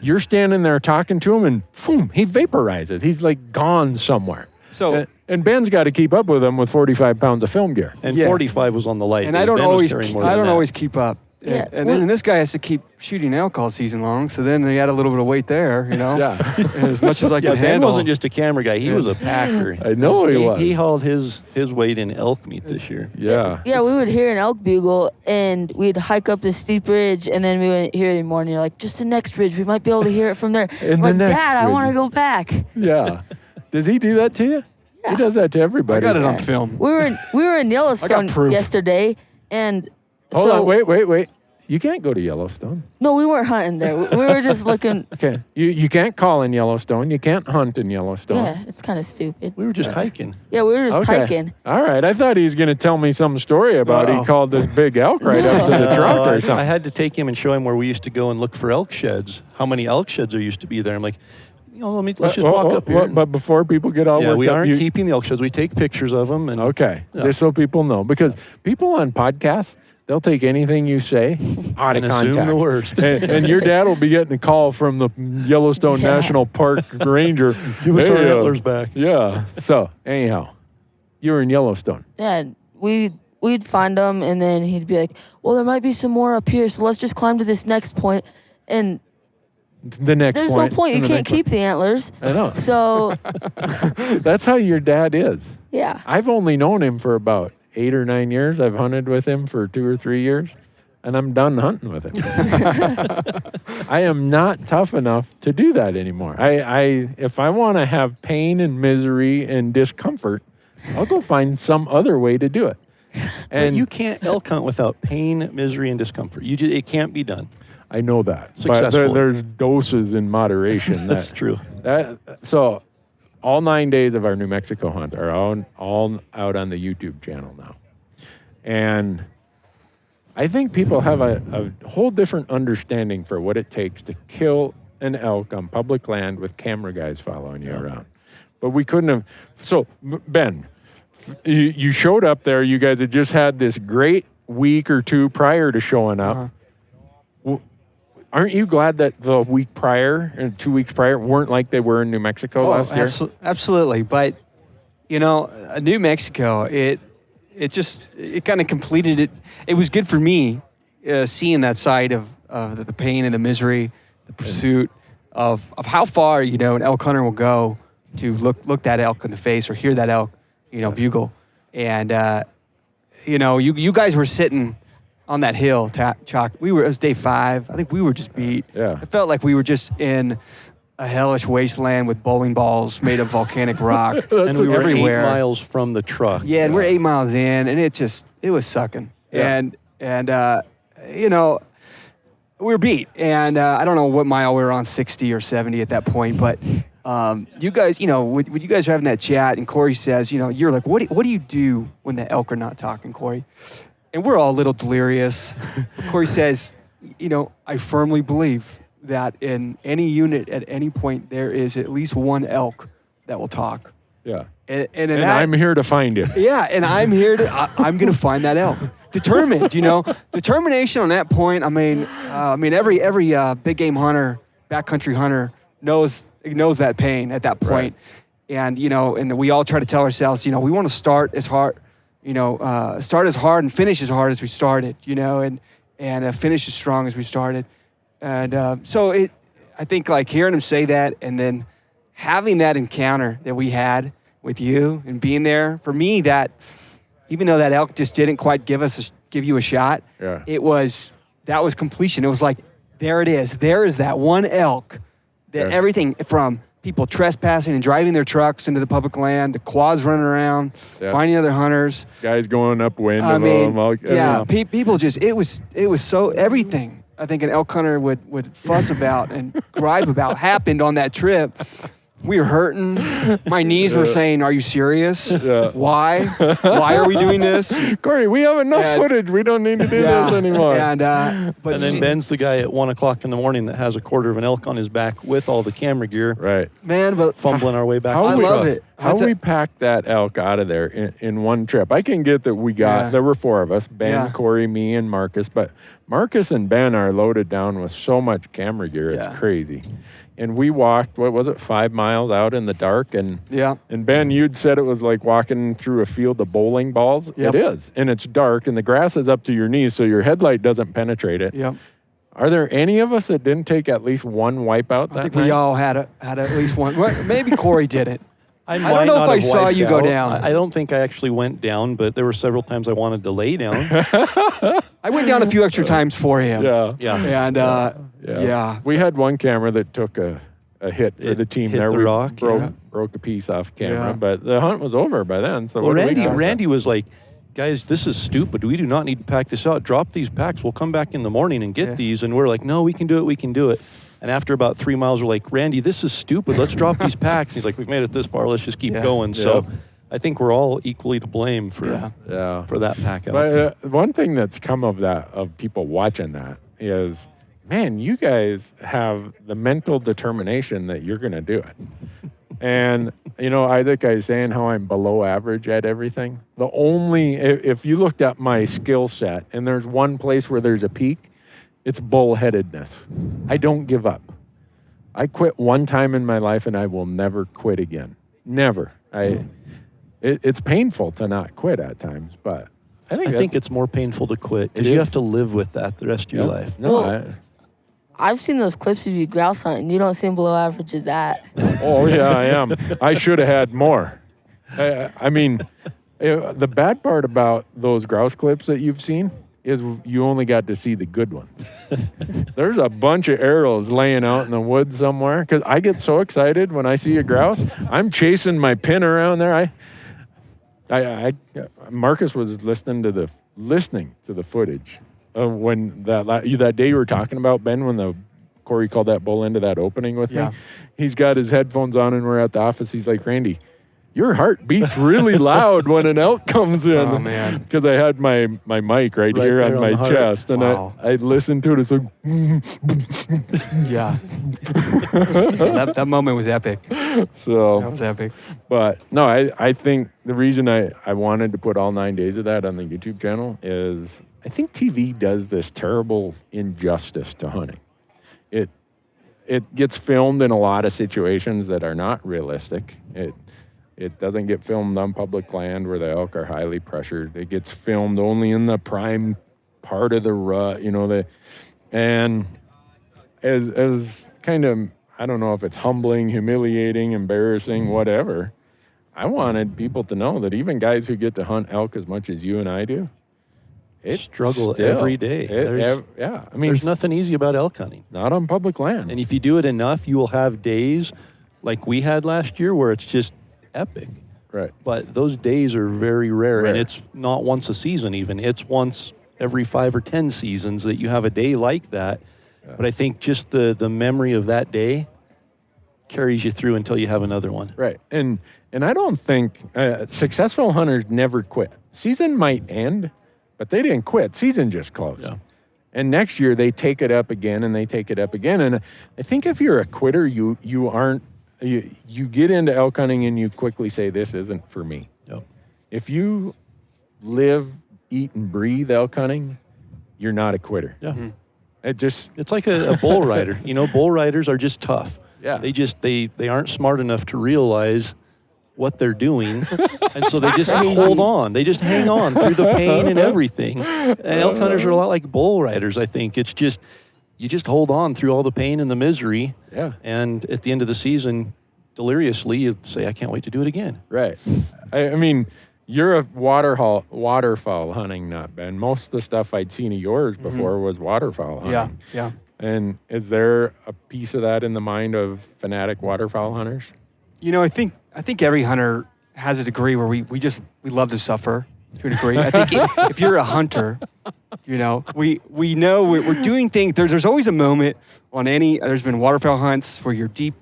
You're standing there talking to him and boom, he vaporizes. He's like gone somewhere. So And Ben's got to keep up with him with 45 pounds of film gear. And Yeah. 45 was on the light. and I Ben don't was always carrying more than that. always keep up. Yeah. And then this guy has to keep shooting elk all season long. So then they add a little bit of weight there, you know. Yeah. And as much as I Yeah, can Ben handle. wasn't just a camera guy. He was a packer. I know he was. He hauled his weight in elk meat this year. Yeah. Yeah, we would hear an elk bugle, and we'd hike up this steep ridge, and then we wouldn't hear it anymore. And you're like, just the next ridge. We might be able to hear it from there. And I'm the like, next Dad, I ridge. want to go back. Yeah. Does he do that to you? He does that to everybody. I got it on film. We were in Yellowstone proof. yesterday, and Hold so on. Wait. You can't go to Yellowstone. No, we weren't hunting there. We were just looking. Okay. You can't call in Yellowstone. You can't hunt in Yellowstone. Yeah, it's kind of stupid. We were just hiking. Yeah, we were just hiking. All right. I thought he was going to tell me some story about he called this big elk right up to the truck or something. I had to take him and show him where we used to go and look for elk sheds. How many elk sheds there used to be there? I'm like, let's just walk up here. But before people get all worked we up, aren't keeping the elk sheds. We take pictures of them. And just so people know, because people on podcasts, they'll take anything you say out of context. Assume the worst. and your dad will be getting a call from the Yellowstone National Park ranger. Give us our antlers back. Yeah. So anyhow, you were in Yellowstone. Yeah, we'd find them, and then he'd be like, well, there might be some more up here, so let's just climb to this next point. And the next there's point. no point. You can't keep the antlers. I know. So that's how your dad is. Yeah. I've only known him for about 8 or 9 years. I've hunted with him for 2 or 3 years, and I'm done hunting with him. I am not tough enough to do that anymore. If I want to have pain and misery and discomfort, I'll go find some other way to do it. And you can't elk hunt without pain, misery, and discomfort. It can't be done. I know that. Successful. But there's doses in moderation. That's true. So all 9 days of our New Mexico hunt are all out on the YouTube channel now. And I think people have a whole different understanding for what it takes to kill an elk on public land with camera guys following you around. But we couldn't have. So, Ben, you showed up there. You guys had just had this great week or two prior to showing up. Aren't you glad that the week prior and 2 weeks prior weren't like they were in New Mexico last year? Absolutely. But, New Mexico, it kind of completed it. It was good for me seeing that side of the pain and the misery, the pursuit of how far, an elk hunter will go to look that elk in the face or hear that elk, bugle. And, you guys were sitting on that hill, Chalk. It was day 5. I think we were just beat. Yeah. It felt like we were just in a hellish wasteland with bowling balls made of volcanic rock. And we were everywhere. 8 miles from the truck. Yeah, and we're 8 miles in, and it was sucking. Yeah. And we were beat. And I don't know what mile we were on, 60 or 70 at that point, but you guys, when you guys are having that chat, and Corey says, you're like, what do you do when the elk are not talking, Corey? And we're all a little delirious. Corey says, I firmly believe that in any unit at any point there is at least one elk that will talk. Yeah. And I'm here to find it. Yeah, and I'm here I'm going to find that elk. Determined, determination on that point. I mean, every big game hunter, backcountry hunter knows that pain at that point. Right. And and we all try to tell ourselves, we want to start as hard. Start as hard and finish as hard as we started, and finish as strong as we started. And so I think like hearing him say that and then having that encounter that we had with you and being there, for me, that even though that elk just didn't quite give you a shot, that was completion. It was like, there it is. There is that one elk that everything from people trespassing and driving their trucks into the public land, the quads running around, finding other hunters. Guys going upwind. People just, it was so, everything I think an elk hunter would fuss about and gripe about happened on that trip. We were hurting. My knees were saying, are you serious? Yeah. Why? Why are we doing this? Corey, we have enough footage. We don't need to do this anymore. And then Ben's the guy at 1 o'clock in the morning that has a quarter of an elk on his back with all the camera gear. Right. Man, but fumbling our way back. I love it. How we packed that elk out of there in one trip. I can get that we got, there were 4 of us, Ben, Corey, me, and Marcus. But Marcus and Ben are loaded down with so much camera gear. It's crazy. And we walked, 5 miles out in the dark? And Ben, you'd said it was like walking through a field of bowling balls. Yep. It is. And it's dark, and the grass is up to your knees, so your headlight doesn't penetrate it. Yep. Are there any of us that didn't take at least one wipeout that night? I think we all had at least one. Maybe Corey did it. I don't know if I saw you go down. I don't think I actually went down, but there were several times I wanted to lay down. I went down a few extra times for him. Yeah. And we had one camera that took a hit for the team there. We broke a piece off camera, but the hunt was over by then. So Randy was like, guys, this is stupid. We do not need to pack this out. Drop these packs. We'll come back in the morning and get these. And we're like, no, we can do it. We can do it. And after about 3 miles, we're like, Randy, this is stupid. Let's drop these packs. He's like, we've made it this far. Let's just keep going. Yeah. So I think we're all equally to blame for that pack out. But one thing that's come of that, of people watching that, is, man, you guys have the mental determination that you're going to do it. And, Isaac, I was saying how I'm below average at everything. If you looked at my skill set and there's one place where there's a peak, it's bullheadedness. I don't give up. I quit one time in my life and I will never quit again. Never. It's painful to not quit at times, but I think it's more painful to quit because you have to live with that the rest of your life. No, I've seen those clips of you grouse hunting. You don't seem below average as that. Oh, yeah, I am. I should have had more. I mean, the bad part about those grouse clips that you've seen is you only got to see the good ones. There's a bunch of arrows laying out in the woods somewhere because I get so excited when I see a grouse. I'm chasing my pin around there. Marcus was listening to the footage when that day you were talking about, Ben, when Corey called that bull into that opening with me. He's got his headphones on and we're at the office. He's like, Randy, your heart beats really loud when an elk comes in. Oh, man. Because I had my mic right here on my chest, and I listened to it. It's like, yeah. that moment was epic. So that was epic. But no, I think the reason I wanted to put all 9 days of that on the YouTube channel is I think TV does this terrible injustice to hunting. It gets filmed in a lot of situations that are not realistic. It doesn't get filmed on public land where the elk are highly pressured. It gets filmed only in the prime part of the rut, and as kind of, I don't know if it's humbling, humiliating, embarrassing, whatever. I wanted people to know that even guys who get to hunt elk as much as you and I do, struggle every day. There's nothing easy about elk hunting. Not on public land. And if you do it enough, you will have days like we had last year where it's just epic. Right. But those days are very rare. And it's not once a season even. It's once every 5 or 10 seasons that you have a day like that. Yeah. But I think just the memory of that day carries you through until you have another one. Right. And I don't think successful hunters never quit. Season might end, but they didn't quit. Season just closed. Yeah. And next year they take it up again and they take it up again. And I think if you're a quitter, you get into elk hunting and you quickly say, this isn't for me. Yep. If you live, eat, and breathe elk hunting, you're not a quitter. Yeah. Mm-hmm. It's like a bull rider. Bull riders are just tough. Yeah. They aren't smart enough to realize what they're doing. And so they just hold on. They just hang on through the pain and everything. And elk hunters are a lot like bull riders, I think. It's just, you just hold on through all the pain and the misery. Yeah. And at the end of the season, deliriously, you say, I can't wait to do it again. Right. I mean, you're a waterfowl hunting nut, Ben. Most of the stuff I'd seen of yours before was waterfowl hunting. Yeah. And is there a piece of that in the mind of fanatic waterfowl hunters? I think every hunter has a degree where we love to suffer to a degree. I think if you're a hunter, we know we're doing things. There's always a moment on there's been waterfowl hunts where you're deep,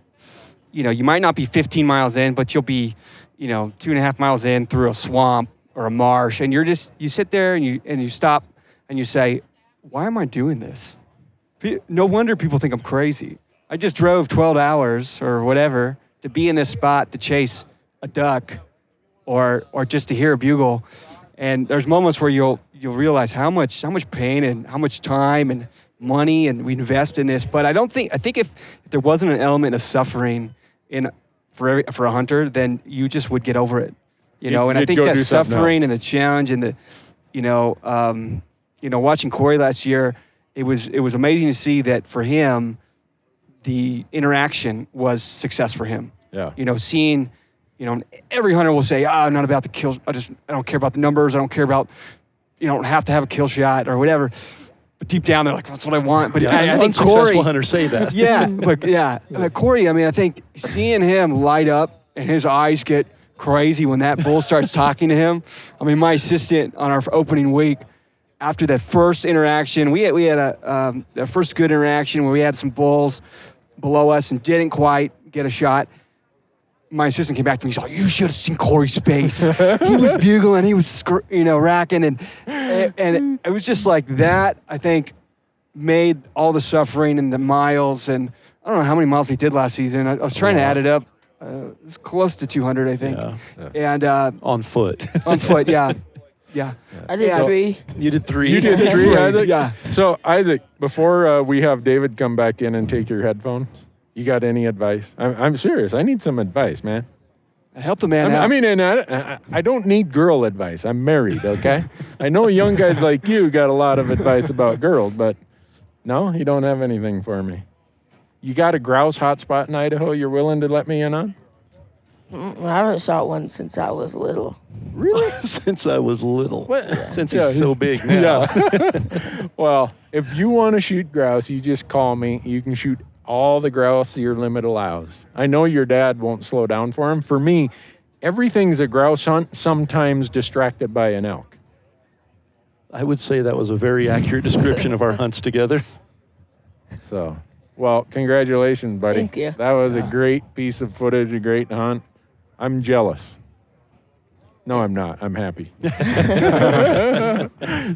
you might not be 15 miles in, but you'll be, 2.5 miles in through a swamp or a marsh. And you sit there and you stop and you say, why am I doing this? No wonder people think I'm crazy. I just drove 12 hours or whatever to be in this spot to chase a duck or just to hear a bugle. And there's moments where you'll realize how much pain and how much time and money and we invest in this. But I think if there wasn't an element of suffering for a hunter, then you just would get over it. And I think that suffering and the challenge and the watching Corey last year, it was amazing to see that for him, the interaction was success for him. Yeah. Seeing, every hunter will say, I'm not about the kills. I don't care about the numbers. I don't care about, you don't have to have a kill shot or whatever. But deep down, they're like, that's what I want. But I think Corey, hunters say that. Yeah. But Corey, I think seeing him light up and his eyes get crazy when that bull starts talking to him. I mean, my assistant on our opening week, after that first interaction, we had a first good interaction where we had some bulls below us and didn't quite get a shot. My assistant came back to me. He's like, "You should have seen Corey's face. He was bugling. He was, racking, and it was just like that. I think made all the suffering and the miles, and I don't know how many miles we did last season. I was trying to add it up. It's close to 200, I think. Yeah. And On foot. on foot, yeah. I did 3. You did 3. You did 3, Isaac? Yeah. So, Isaac, before we have David come back in and take your headphones, you got any advice? I'm serious. I need some advice, man. Help the man out. I mean, and I don't need girl advice. I'm married, okay? I know young guys like you got a lot of advice about girls, but no, you don't have anything for me. You got a grouse hotspot in Idaho you're willing to let me in on? I haven't shot one since I was little. Really? Since I was little. What? Since he's so big now. Yeah. Well, if you want to shoot grouse, you just call me. You can shoot all the grouse your limit allows. I know your dad won't slow down for him. For me, everything's a grouse hunt, sometimes distracted by an elk. I would say that was a very accurate description of our hunts together. So, well, congratulations, buddy. Thank you. That was a great piece of footage, a great hunt. I'm jealous. No, I'm not. I'm happy.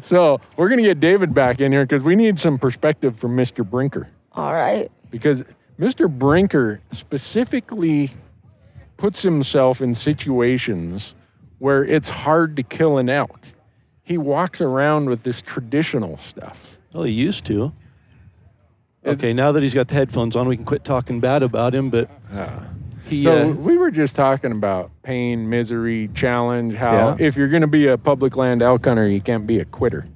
So, we're going to get David back in here because we need some perspective from Mr. Brinker. All right. Because Mr. Brinker specifically puts himself in situations where it's hard to kill an elk. He walks around with this traditional stuff. Well, he used to. Okay, now that he's got the headphones on, we can quit talking bad about him, but we were just talking about pain, misery, challenge, how if you're going to be a public land elk hunter, you can't be a quitter.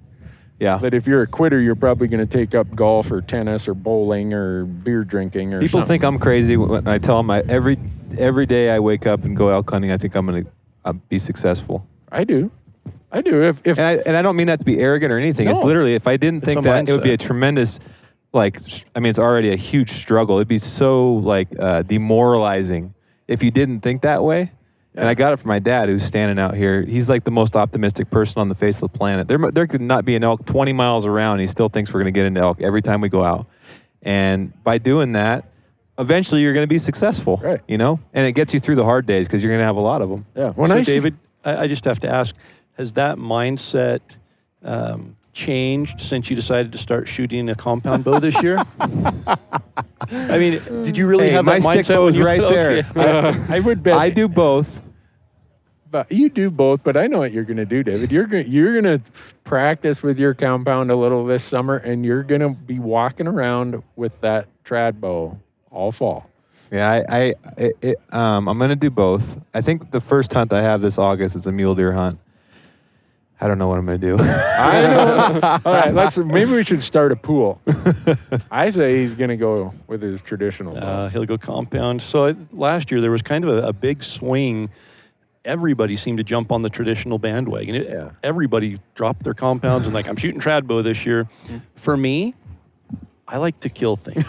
Yeah. But if you're a quitter, you're probably going to take up golf or tennis or bowling or beer drinking or People something. think I'm crazy when I tell them every day I wake up and go elk hunting, I think I'm going to be successful. I do. If And I don't mean that to be arrogant or anything. No. It's literally, if I didn't think a that, it would be a mindset. tremendous, it's already a huge struggle. It'd be so, demoralizing if you didn't think that way. Yeah. And I got it from my dad, who's standing out here. He's like the most optimistic person on the face of the planet. There could not be an elk 20 miles around, and he still thinks we're going to get into elk every time we go out. And by doing that, eventually you're going to be successful, right? And it gets you through the hard days because you're going to have a lot of them. Yeah. David, I just have to ask, has that mindset changed since you decided to start shooting a compound bow this year? I mean, did you really have that my mindset? stick bow is right Okay. there. I would bet. I do both. But you do both, but I know what you're going to do, David. You're going to practice with your compound a little this summer, and you're going to be walking around with that trad bow all fall. Yeah, I'm going to do both. I think the first hunt I have this August is a mule deer hunt. I don't know what I'm going to do. I know. All right, maybe we should start a pool. I say he's going to go with his traditional bow. He'll go compound. So last year there was kind of a big swing. Everybody seemed to jump on the traditional bandwagon. Everybody dropped their compounds and I'm shooting trad bow this year. For me, I like to kill things.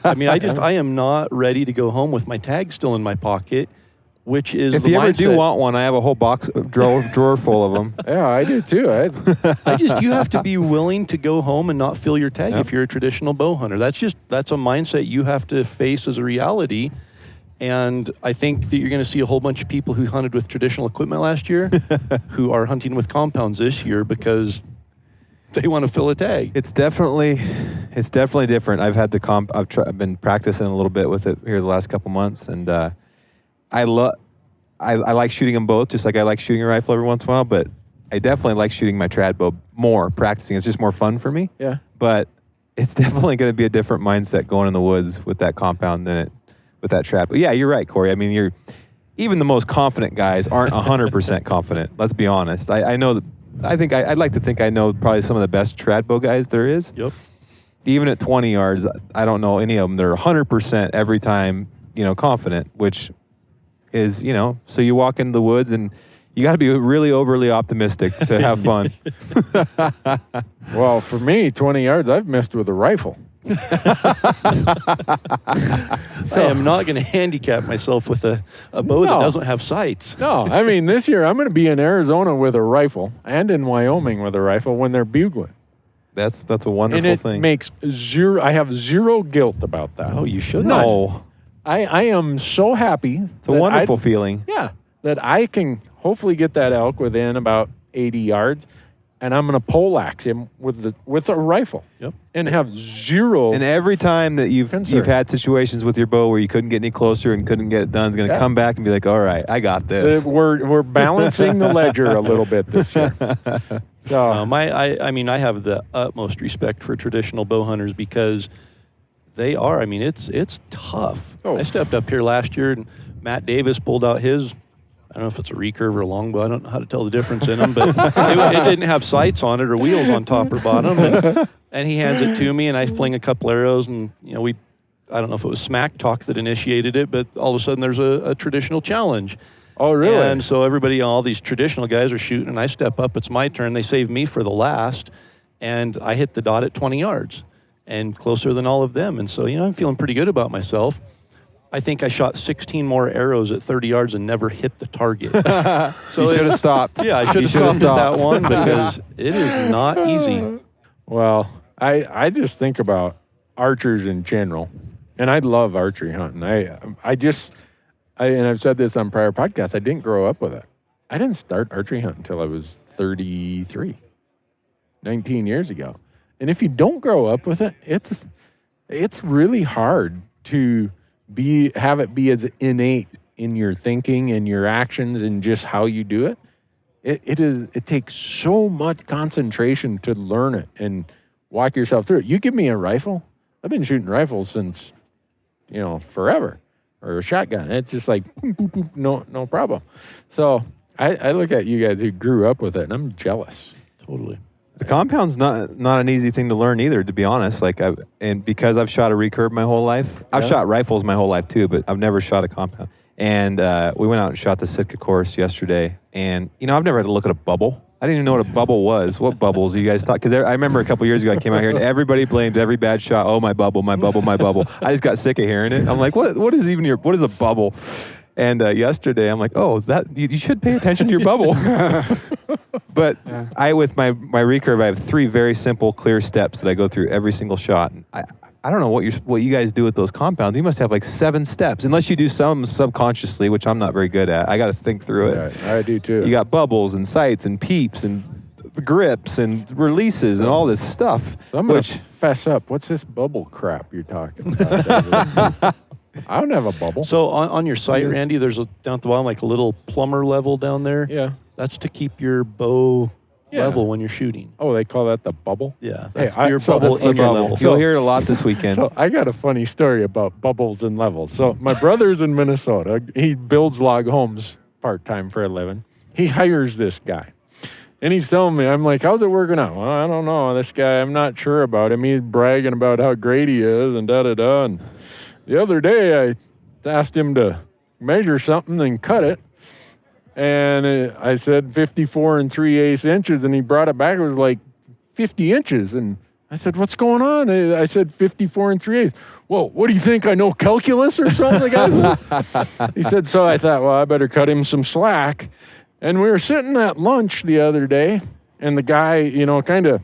I mean, I am not ready to go home with my tag still in my pocket, which is if the you ever mindset. do want one, I have a whole box drawer full of them. Yeah, I do too. You have to be willing to go home and not fill your tag if you're a traditional bow hunter. That's a mindset you have to face as a reality. And I think that you're going to see a whole bunch of people who hunted with traditional equipment last year who are hunting with compounds this year because they want to fill a tag. It's definitely different. I've had I've been practicing a little bit with it here the last couple months, and I like shooting them both, just like I like shooting a rifle every once in a while. But I definitely like shooting my trad bow more. Practicing, it's just more fun for me. Yeah. But it's definitely going to be a different mindset going in the woods with that compound than it with that trad. But yeah, you're right, Corey. I mean, even the most confident guys aren't 100% confident. Let's be honest. I know that. I'd like to think I know probably some of the best trad bow guys there is. Yep. Even at 20 yards, I don't know any of them. They're 100% every time, confident, which is, so you walk into the woods and you got to be really overly optimistic to have fun. Well, for me, 20 yards, I've missed with a rifle. I am not going to handicap myself with a bow that doesn't have sights. No, I mean, this year I'm going to be in Arizona with a rifle and in Wyoming with a rifle when they're bugling. That's a wonderful And it thing. makes zero, I have zero guilt about that. Oh, you should None. No, I am so happy. it's a wonderful feeling. Yeah, that I can hopefully get that elk within about 80 yards, and I'm going to poleaxe him with a rifle. Yep. And have zero. And every time that you've Concern. had situations with your bow where you couldn't get any closer and couldn't get it done, it's going to come back and be like, all right, I got this. We're balancing the ledger a little bit this year. So I mean, I have the utmost respect for traditional bow hunters because they are. I mean, it's tough. Oh. I stepped up here last year, and Matt Davis pulled out his. I don't know if it's a recurve or a longbow. I don't know how to tell the difference in them, but it didn't have sights on it or wheels on top or bottom. And he hands it to me, and I fling a couple arrows, and I don't know if it was Smack Talk that initiated it, but all of a sudden there's a traditional challenge. oh, really? And so all these traditional guys are shooting, and I step up. It's my turn. They save me for the last, and I hit the dot at 20 yards and closer than all of them. And so, I'm feeling pretty good about myself. I think I shot 16 more arrows at 30 yards and never hit the target. So you should have stopped. Yeah, I should have stopped at that one because it is not easy. Well, I just think about archers in general, and I love archery hunting. And I've said this on prior podcasts, I didn't grow up with it. I didn't start archery hunting until I was 33, 19 years ago. And if you don't grow up with it, it's really hard to have it be as innate in your thinking and your actions and just how you do it. It takes so much concentration to learn it and walk yourself through it. You give me a rifle, I've been shooting rifles since, forever, or a shotgun. It's just like, boom, boom, boom, no problem. So I look at you guys who grew up with it, and I'm jealous. Totally. The compound's not an easy thing to learn either, to be honest. And because I've shot a recurve my whole life, I've shot rifles my whole life too, but I've never shot a compound. And we went out and shot the Sitka course yesterday, and I've never had to look at a bubble. I didn't even know what a bubble was. What bubbles you guys thought? Because I remember a couple years ago I came out here and everybody blamed every bad shot. Oh, my bubble, my bubble, my bubble. I just got sick of hearing it. I'm like, what is a bubble? And yesterday I'm like, oh, is that you should pay attention to your bubble. But with my recurve, I have 3 very simple, clear steps that I go through every single shot. And I don't know what you guys do with those compounds. You must have like 7 steps, unless you do some subconsciously, which I'm not very good at. I got to think through it. Yeah, I do too. You got bubbles and sights and peeps and grips and releases and all this stuff. So I'm going to fess up. What's this bubble crap you're talking about? I don't have a bubble. So on your site, Randy, there's down at the bottom like a little plumber level down there. Yeah. That's to keep your bow level when you're shooting. Oh, they call that the bubble? Yeah, that's Hey, your so bubble that's the in your bubble. level. You'll hear it a lot this weekend. So I got a funny story about bubbles and levels. So my brother's in Minnesota. He builds log homes part-time for a living. He hires this guy. And he's telling me, I'm like, how's it working out? Well, I don't know. This guy, I'm not sure about him. He's bragging about how great he is and da-da-da. And the other day, I asked him to measure something and cut it. And I said 54 3/8 inches, and he brought it back. It was like 50 inches. And I said, what's going on? I said 54 3/8. Whoa, what do you think? I know calculus or something? He said, so I thought, well, I better cut him some slack. And we were sitting at lunch the other day, and the guy, kind of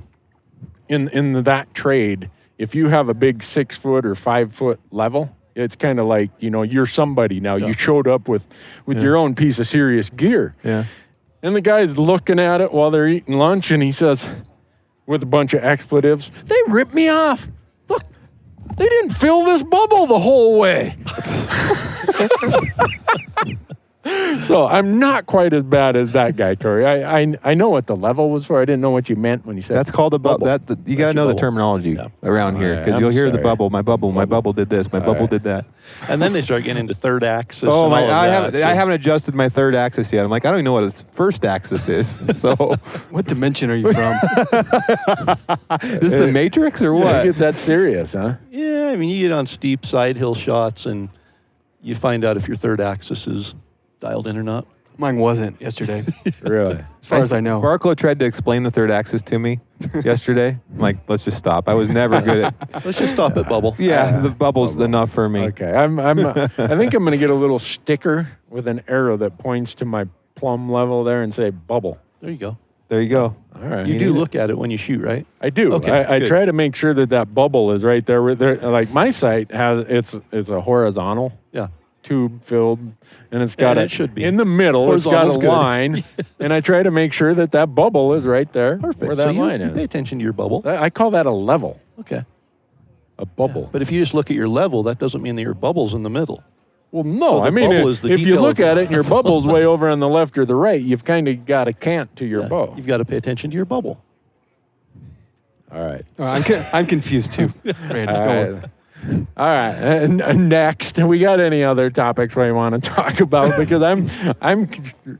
in that trade, if you have a big 6 foot or 5 foot level, it's kind of like, you're somebody now. Yeah. You showed up with your own piece of serious gear. Yeah. And the guy's looking at it while they're eating lunch, and he says, with a bunch of expletives, they ripped me off. Look, they didn't fill this bubble the whole way. So I'm not quite as bad as that guy, Corey. I know what the level was for. I didn't know what you meant when you said that's called a bubble. You got to know the terminology around here, because you'll hear the bubble. My bubble did this. My bubble did that. And then they start getting into third axis. Oh, I I haven't adjusted my third axis yet. I'm like, I don't even know what his first axis is. So, What dimension are you from? Is the Matrix or what? It's that serious, huh? Yeah, I mean, you get on steep side hill shots, and you find out if your third axis is dialed in or not. Mine wasn't yesterday, Really? as far as I know. Barclow tried to explain the third axis to me yesterday. I'm like, let's just stop. I was never good at. Let's just stop at bubble. Yeah, the bubble's enough for me. Okay. I think I'm going to get a little sticker with an arrow that points to my plumb level there and say bubble. There you go. There you go. All right. You do look at it when you shoot, right? I do. Okay, I good. try to make sure that bubble is right there. Like my sight has it's a horizontal Yeah. tube filled, and it's got And it should be. in the middle. It's got a Horizontal's good. line, and I try to make sure that bubble is right there Perfect. where So that you line pay is. attention to your bubble. I call that a level, Okay. a bubble. But if you just look at your level, that doesn't mean that your bubble's in the middle. Well, no, So the I mean, bubble is the if you detail look of- at it and your bubble's way over on the left or the right, you've kind of got a cant to your Yeah. bow. You've got to pay attention to your bubble. All right. I'm confused too. Randy, go on. All right. And next, we got any other topics we want to talk about? Because I'm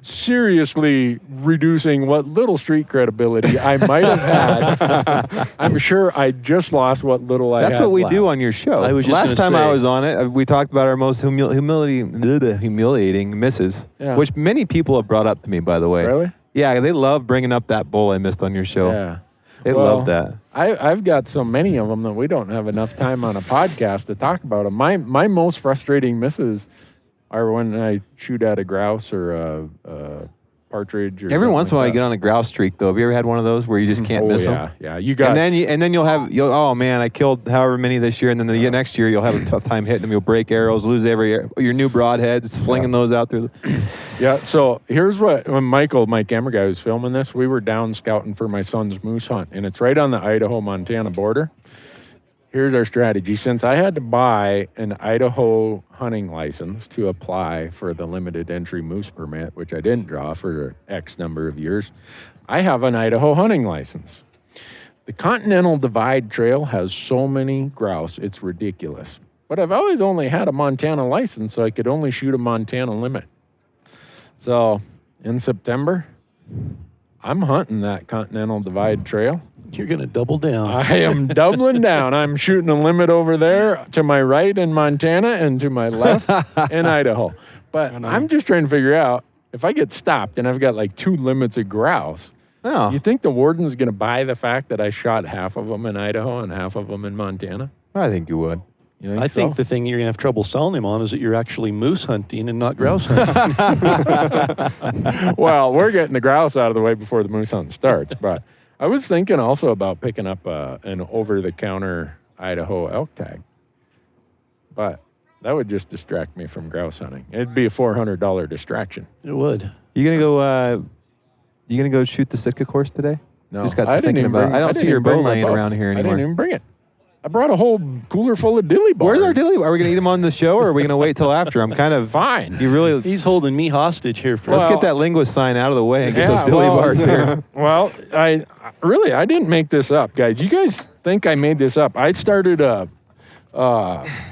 seriously reducing what little street credibility I might have had. I'm sure I just lost what little I had. That's what we left. do on your show. I was just Last gonna time I say- was on it, we talked about our most humiliating misses, Yeah. which many people have brought up to me, by the way. Really? Yeah, they love bringing up that bull I missed on your show. Yeah. They Well, love that. I've got so many of them that we don't have enough time on a podcast to talk about them. My most frustrating misses are when I shoot at a grouse or a partridge. Or Every something once in a while, like you get on a grouse streak, though. Have you ever had one of those where you just can't miss them? Yeah, you got. And then you'll oh man, I killed however many this year, and then the next year you'll have a tough time hitting them. You'll break arrows, lose your new broadheads, flinging those out through. Yeah, so here's when Michael, my camera guy who's filming this, we were down scouting for my son's moose hunt, and it's right on the Idaho-Montana border. Here's our strategy. Since I had to buy an Idaho hunting license to apply for the limited entry moose permit, which I didn't draw for X number of years, I have an Idaho hunting license. The Continental Divide Trail has so many grouse, it's ridiculous. But I've always only had a Montana license, so I could only shoot a Montana limit. So in September, I'm hunting that Continental Divide Trail. You're going to double down. I am doubling down. I'm shooting a limit over there to my right in Montana and to my left in Idaho. But I'm just trying to figure out if I get stopped and I've got like 2 limits of grouse, Oh, you think the warden's going to buy the fact that I shot half of them in Idaho and half of them in Montana? I think you would. You I think so? the thing you're going to have trouble selling him on is that you're actually moose hunting and not grouse hunting. Well, we're getting the grouse out of the way before the moose hunt starts. But I was thinking also about picking up an over-the-counter Idaho elk tag. But that would just distract me from grouse hunting. It'd be a $400 distraction. It would. You gonna go? You gonna go shoot the Sitka course today? No, Just got I didn't thinking even about. bring, I don't didn't see your even bring bow my laying bow. around here I anymore. didn't even bring it. I brought a whole cooler full of dilly bars. Where's our dilly? Are we gonna eat them on the show, or are we gonna wait till after? I'm kind of Fine. You really. He's holding me hostage here for Let's Well- get that linguist sign out of the way and get Yeah, those dilly well, bars here. Well, I didn't make this up, guys. You guys think I made this up? I started an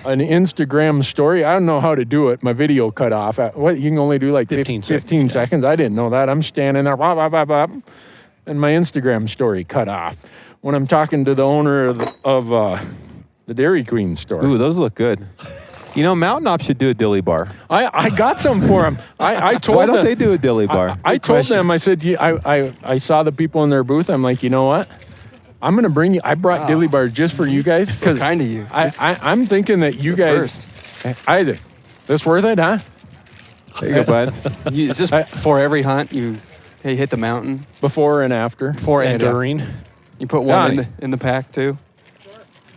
Instagram story. I don't know how to do it. My video cut off. What you can only do like 15 15 seconds. I didn't know that. I'm standing there, blah, blah, blah, blah, and my Instagram story cut off when I'm talking to the owner of the Dairy Queen store. Ooh, those look good. You know, Mountain Op should do a dilly bar. I got some for him. I told Why don't them, they do a dilly bar? I told them, I said, I saw the people in their booth. I'm like, you know what? I'm going to bring you. I brought dilly bars just for you guys. So kind of you. I'm thinking that you guys. Isaac, this worth it, huh? There you go, bud. Is this for every hunt you hit the mountain? Before and after. Before and and after. during. You put one Donnie. in the pack too?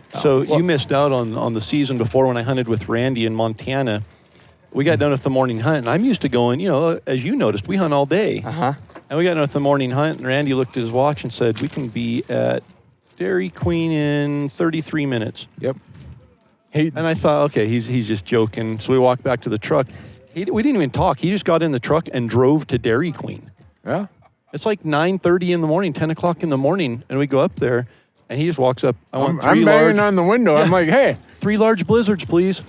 So you missed out on the season before when I hunted with Randy in Montana. We got done with the morning hunt, and I'm used to going, as you noticed, we hunt all day. Uh-huh. And we got done with the morning hunt, and Randy looked at his watch and said, we can be at Dairy Queen in 33 minutes. Yep. Hey, And I thought, okay, he's just joking. So we walked back to the truck. We didn't even talk. He just got in the truck and drove to Dairy Queen. yeah. It's like 9:30 in the morning, 10 o'clock in the morning, and we go up there, and he just walks up. I want I'm banging on the window. I'm like, hey, 3 large blizzards, please.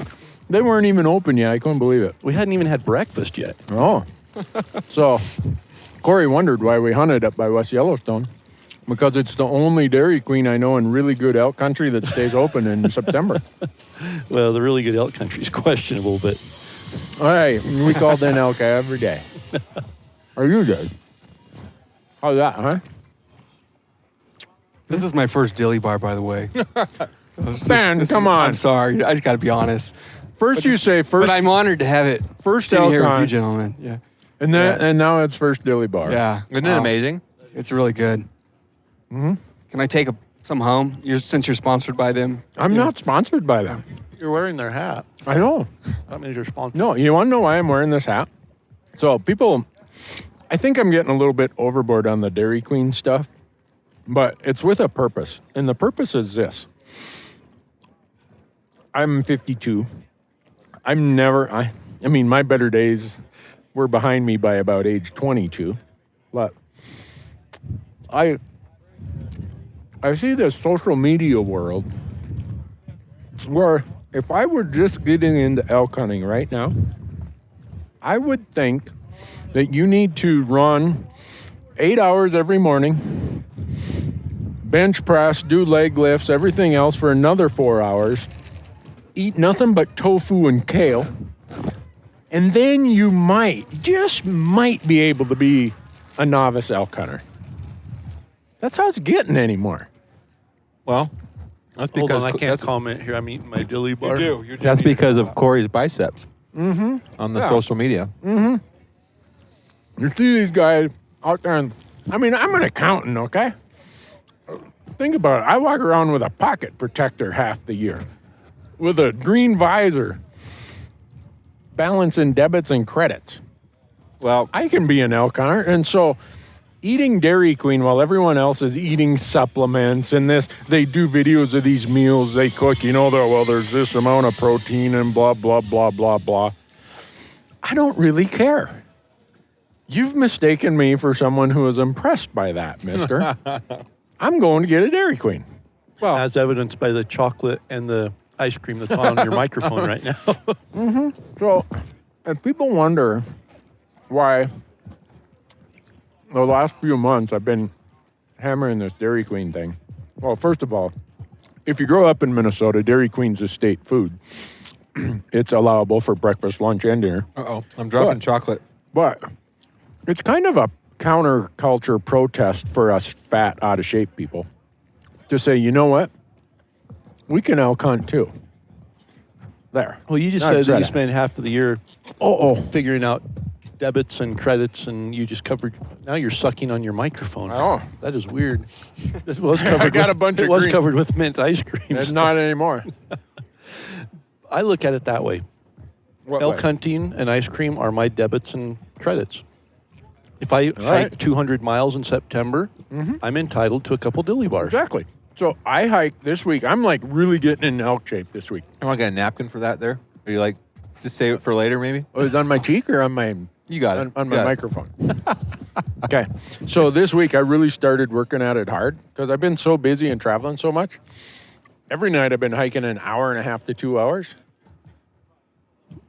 they weren't even open yet. I couldn't believe it. We hadn't even had breakfast yet. Oh. So Corey wondered why we hunted up by West Yellowstone. Because it's the only Dairy Queen I know in really good elk country that stays open in September. Well, the really good elk country is questionable, but All right, we called in elk every day. Are you good? How's that, huh? This is my first dilly bar, by the way. Ben, come on. I'm sorry. I just got to be honest. First you say first. But I'm honored to have it first sitting here with Elcon. you gentlemen. Yeah. And then and now it's first dilly bar. Yeah. Isn't it amazing? It's really good. Mm-hmm. Can I take some home? Since you're sponsored by them. I'm not sponsored by them. You're wearing their hat. I know. That means you're sponsored. No, you want to know why I'm wearing this hat? So people, I think I'm getting a little bit overboard on the Dairy Queen stuff, but it's with a purpose. And the purpose is this. I'm 52. I mean, my better days were behind me by about age 22. But I see this social media world where if I were just getting into elk hunting right now, I would think that you need to run 8 hours every morning, bench press, do leg lifts, everything else for another 4 hours, eat nothing but tofu and kale, and then you just might be able to be a novice elk hunter. That's how it's getting anymore. Well, that's Hold because on, I can't comment here. I'm eating my dilly bar. You do. that's because of Corey's biceps on the social media. You see these guys out there, and I mean, I'm an accountant, okay? Think about it. I walk around with a pocket protector half the year, with a green visor, balancing debits and credits. Well, I can be an elk hunter, and so eating Dairy Queen while everyone else is eating supplements and this, they do videos of these meals they cook, there's this amount of protein and blah, blah, blah, blah, blah. I don't really care. You've mistaken me for someone who is impressed by that, mister. I'm going to get a Dairy Queen. Well, as evidenced by the chocolate and the ice cream that's on your microphone right now. So, if people wonder why the last few months I've been hammering this Dairy Queen thing, well, first of all, if you grow up in Minnesota, Dairy Queen's a state food. It's allowable for breakfast, lunch, and dinner. I'm dropping chocolate. But it's kind of a counterculture protest for us fat, out-of-shape people to say, you know what? We can elk hunt too. There. Well, you just Now said it's that you ready. spend half of the year figuring out debits and credits, and you just covered. Now you're sucking on your microphone. Oh. That is weird. This was covered. I got a bunch it of was green. covered with mint ice cream. It's not anymore. I look at it that way. What Elk way? hunting and ice cream are my debits and credits. If I hike right. 200 miles in September, I'm entitled to a couple dilly bars. Exactly. So I hiked this week. I'm like really getting in elk shape this week. You want to get a napkin for that there? Or you like to save it for later maybe? Oh, is it on my cheek or on my You got it. on my Got it. microphone? Okay. So this week I really started working at it hard because I've been so busy and traveling so much. Every night I've been hiking an hour and a half to 2 hours.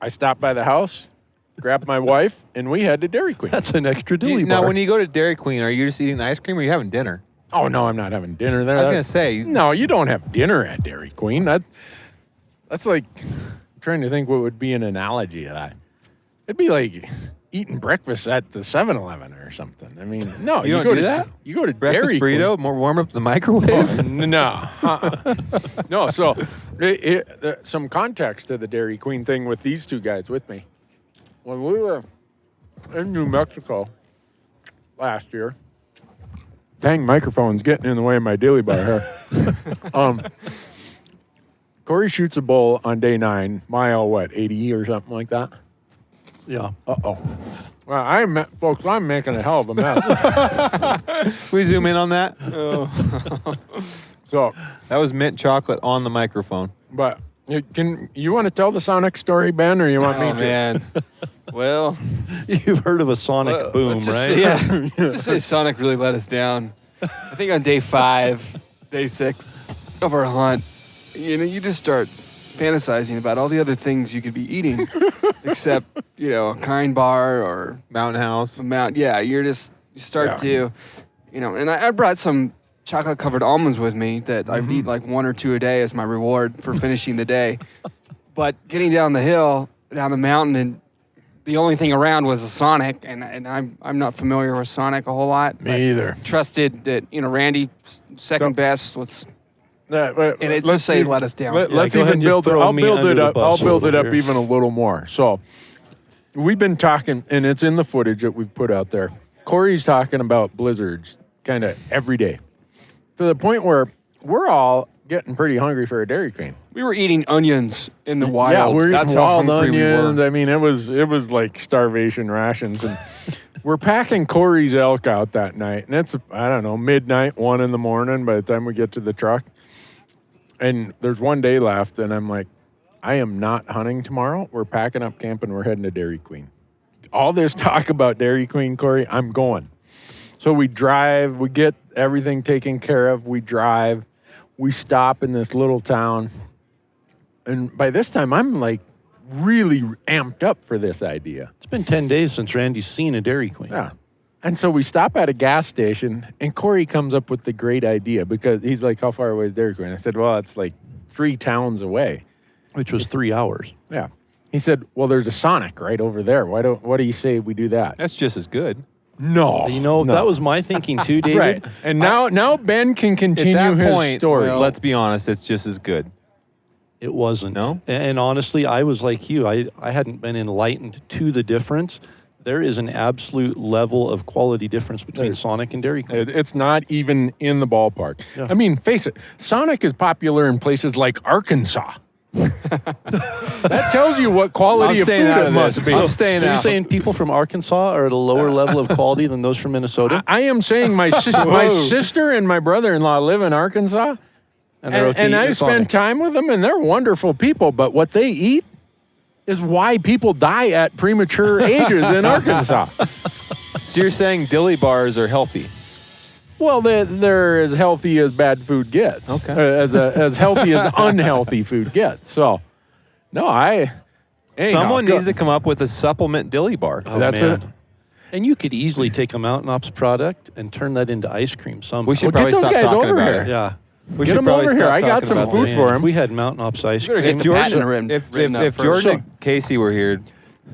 I stopped by the house, grabbed my wife, and we had to Dairy Queen. That's an extra dilly bar. Now, when you go to Dairy Queen, are you just eating ice cream or are you having dinner? Oh, no, I'm not having dinner there. I was going to say. No, you don't have dinner at Dairy Queen. That's like, I'm trying to think what would be an analogy of that. It'd be like eating breakfast at the 7-Eleven or something. I mean, no. You don't go do to, that? You go to Breakfast Dairy burrito, more warm up the microwave? Queen. No. No, so some context to the Dairy Queen thing with these two guys with me. When we were in New Mexico last year, dang microphone's getting in the way of my dilly bar here. Corey shoots a bull on day 9, mile 80 or something like that. Yeah. Uh-oh. Well, folks, I'm making a hell of a mess. We zoom in on that? So, That was mint chocolate on the microphone. but you want to tell the Sonic story, Ben, or you want me Oh, to? man. Well, You've heard of a sonic boom, let's just right? say- yeah. Let's just say Sonic really let us down. I think on day 5, day 6 of our hunt, you just start fantasizing about all the other things you could be eating, except, a kind bar or Mountain House. a mount. Yeah, you start to, and I brought some chocolate covered almonds with me that I've eaten like 1 or 2 a day as my reward for finishing the day. But getting down the hill, down the mountain, and the only thing around was a Sonic, and I'm not familiar with Sonic a whole lot. Me either. Trusted that Randy second best was, and it's let's just they see- let us down. Let's go ahead even and just build it. throw I'll me build under it the up. bus I'll a build it little up here. even a little more. So we've been talking, and it's in the footage that we've put out there. Corey's talking about blizzards kind of every day, to the point where we're all getting pretty hungry for a Dairy Queen. We were eating onions in the wild. Yeah, we're That's eating how wild hungry onions. we were. I mean, it was like starvation rations, and we're packing Corey's elk out that night, and it's I don't know midnight, 1 a.m. by the time we get to the truck, and there's one day left, and I'm like, I am not hunting tomorrow. We're packing up camp and we're heading to Dairy Queen. All this talk about Dairy Queen, Corey, I'm going. So we drive, we get everything taken care of. We drive, we stop in this little town. And by this time, I'm like really amped up for this idea. It's been 10 days since Randy's seen a Dairy Queen. Yeah. And so we stop at a gas station, and Corey comes up with the great idea because he's like, how far away is Dairy Queen? I said, well, it's like 3 towns away. Which was 3 hours. Yeah. He said, well, there's a Sonic right over there. What do you say we do that? That's just as good. No. You know, no. that was my thinking too, David. Right. And now Ben can continue At that his point, story. let's be honest, it's just as good. It wasn't. No? And honestly, I was like you. I hadn't been enlightened to the difference. There is an absolute level of quality difference between Sonic and Dairy Queen. It's not even in the ballpark. Yeah. I mean, face it, Sonic is popular in places like Arkansas. That tells you what quality I'm of food staying out it of must this. be. I'm staying So you're out. saying people from Arkansas are at a lower level of quality than those from Minnesota? I am saying my sister and my brother-in-law live in Arkansas, And they're okay and eating I've spent Sonic. time with them, and they're wonderful people. But what they eat is why people die at premature ages in Arkansas. So you're saying dilly bars are healthy? Well, they're as healthy as bad food gets. Okay. As healthy as unhealthy food gets. So, no, Someone needs to come up with a supplement dilly bar. Oh, That's man. it. And you could easily take a Mountain Ops product and turn that into ice cream somehow. We should Well, get probably those stop guys talking over about here. it. Yeah. We Get should them probably over here. stop I got talking some about food that. for If him. we had Mountain Ops ice cream. get Jordan written- If written up Jordan first. and Casey were here,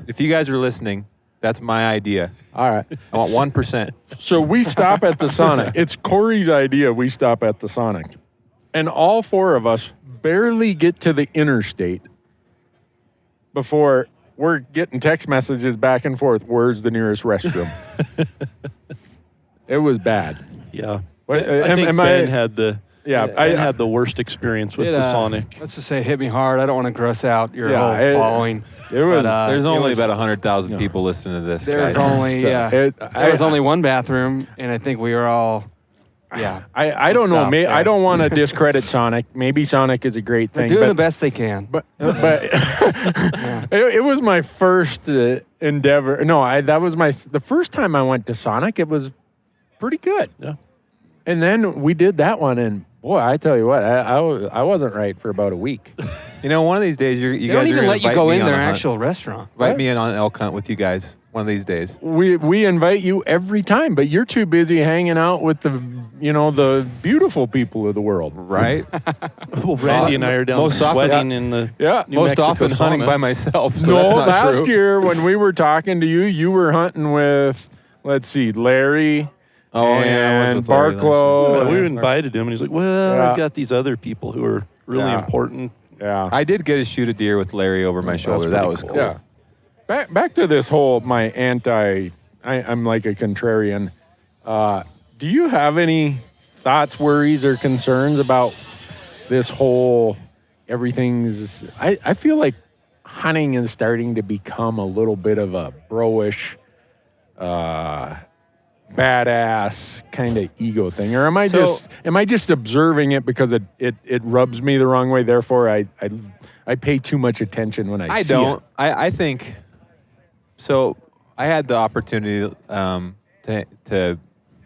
if you guys are listening, that's my idea. All right. I want 1%. So we stop at the Sonic. It's Corey's idea we stop at the Sonic. And all 4 of us barely get to the interstate before we're getting text messages back and forth. Where's the nearest restroom? It was bad. Yeah. Wait, I think Ben had the I had the worst experience with the Sonic. Let's just say it hit me hard. I don't want to gross out your Yeah, whole following. It was. But, There's it only was- about 100,000 people listening to this. There's guys. only there was only one bathroom, and I think we were all I don't know. Stop I there. don't want to discredit Sonic. Maybe Sonic is a great they're thing. doing but, the best they can. But it was my first endeavor. No, that was the first time I went to Sonic. It was pretty good. Yeah. And then we did that one, and boy, I tell you what, I wasn't right for about a week. You know, one of these days, you They guys don't are even gonna let you invite go me in on their a hunt. actual restaurant. Invite me in on an elk hunt with you guys one of these days. We invite you every time, but you're too busy hanging out with the beautiful people of the world. Right? Well, Randy and I are down Most often- sweating in the Yeah. New Most Mexico often hunting sauna. by myself. So No, that's not last true. year when we were talking to you, you were hunting with, let's see, Larry Oh, yeah, I was and with Larry last year. Barclow. we invited him, and he's like, "Well, Yeah. I've got these other people who are really Yeah. important." Yeah. I did get to shoot a deer with Larry over my shoulder. That pretty was cool. cool. Yeah. Back to this whole I'm like a contrarian. Do you have any thoughts, worries, or concerns about this whole everything's? I feel like hunting is starting to become a little bit of a bro-ish, badass kind of ego thing, or am I just observing it because it rubs me the wrong way? Therefore, I pay too much attention when I see it. I think so. I had the opportunity to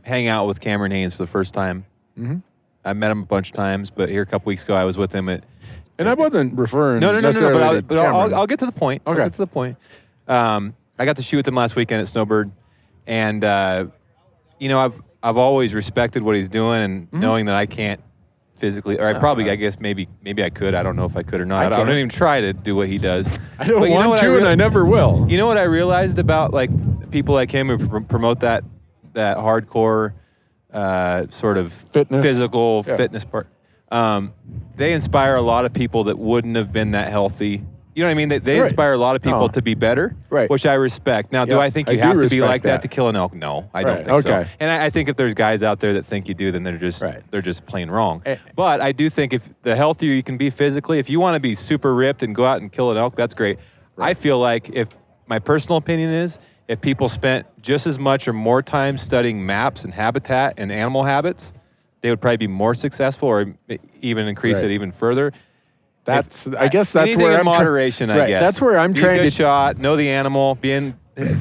hang out with Cameron Haynes for the first time. Mm-hmm. I met him a bunch of times, but here a couple weeks ago, I was with him at. And I wasn't referring. No. necessarily But to Cameron. I'll get to the point. Okay. I'll get to the point. I got to shoot with him last weekend at Snowbird, and I've always respected what he's doing, and knowing that I can't physically, or I guess maybe I could. I don't know if I could or not. I don't even try to do what he does. I don't want to, and I never will. You know what I realized about like people like him who promote that hardcore sort of physical fitness part. They inspire a lot of people that wouldn't have been that healthy. You know what I mean? They inspire a lot of people to be better, which I respect. Now, do I think you have to be like that to kill an elk? No, I don't think so. And I think if there's guys out there that think you do, then they're just plain wrong. But I do think if the healthier you can be physically, if you want to be super ripped and go out and kill an elk, that's great. I feel like if my personal opinion is, if people spent just as much or more time studying maps and habitat and animal habits, they would probably be more successful or even increase it even further. I guess that's where I'm moderation. I guess that's where I'm be trying a good to shot, know the animal, be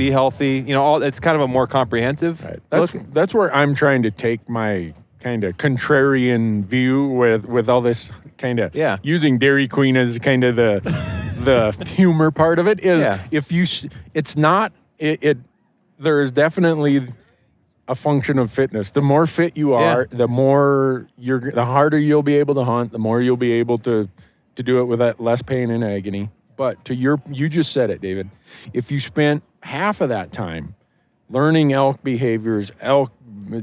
healthy. You know, it's kind of a more comprehensive. That's where I'm trying to take my kind of contrarian view with all this kind of using Dairy Queen as kind of the humor part of it is if you it's not it there is definitely a function of fitness. The more fit you are, the harder you'll be able to hunt, the more you'll be able to do it with that less pain and agony. But you just said it, David. If you spent half of that time learning elk behaviors, elk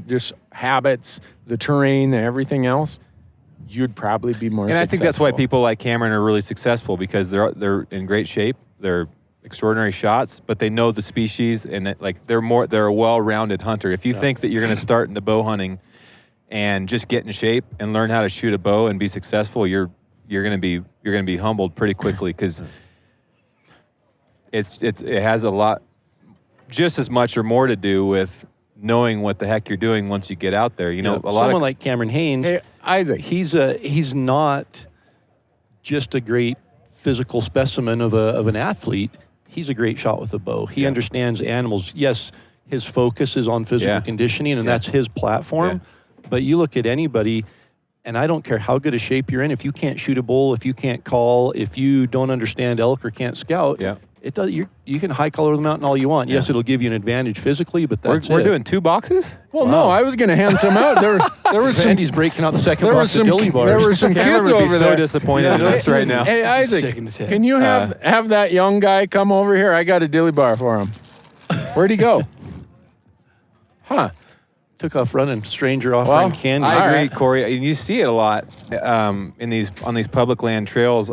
just habits, the terrain, and everything else, you'd probably be more successful. I think that's why people like Cameron are really successful, because they're in great shape. They're extraordinary shots, but they know the species, and they're a well-rounded hunter. If you think that you're going to start into bow hunting and just get in shape and learn how to shoot a bow and be successful, you're going to be humbled pretty quickly, because it has a lot, just as much or more to do with knowing what the heck you're doing once you get out there. You know, someone like Cameron Haynes, he's not just a great physical specimen of an athlete. He's a great shot with a bow. He understands animals. Yes, his focus is on physical conditioning, and that's his platform. But you look at anybody, and I don't care how good a shape you're in, if you can't shoot a bull, if you can't call, if you don't understand elk or can't scout, it does. You can high color the mountain all you want. Yes, it'll give you an advantage physically, but we're doing 2 boxes. Well, no, I was going to hand some out. There was some. Andy's breaking out the second box of dilly bars. There were some kids Cameron would be over so there. disappointed in us right now. Hey, Isaac, can you have that young guy come over here? I got a dilly bar for him. Where'd he go? Huh? Took off running. Stranger offering candy. I agree, Corey. And you see it a lot on these public land trails.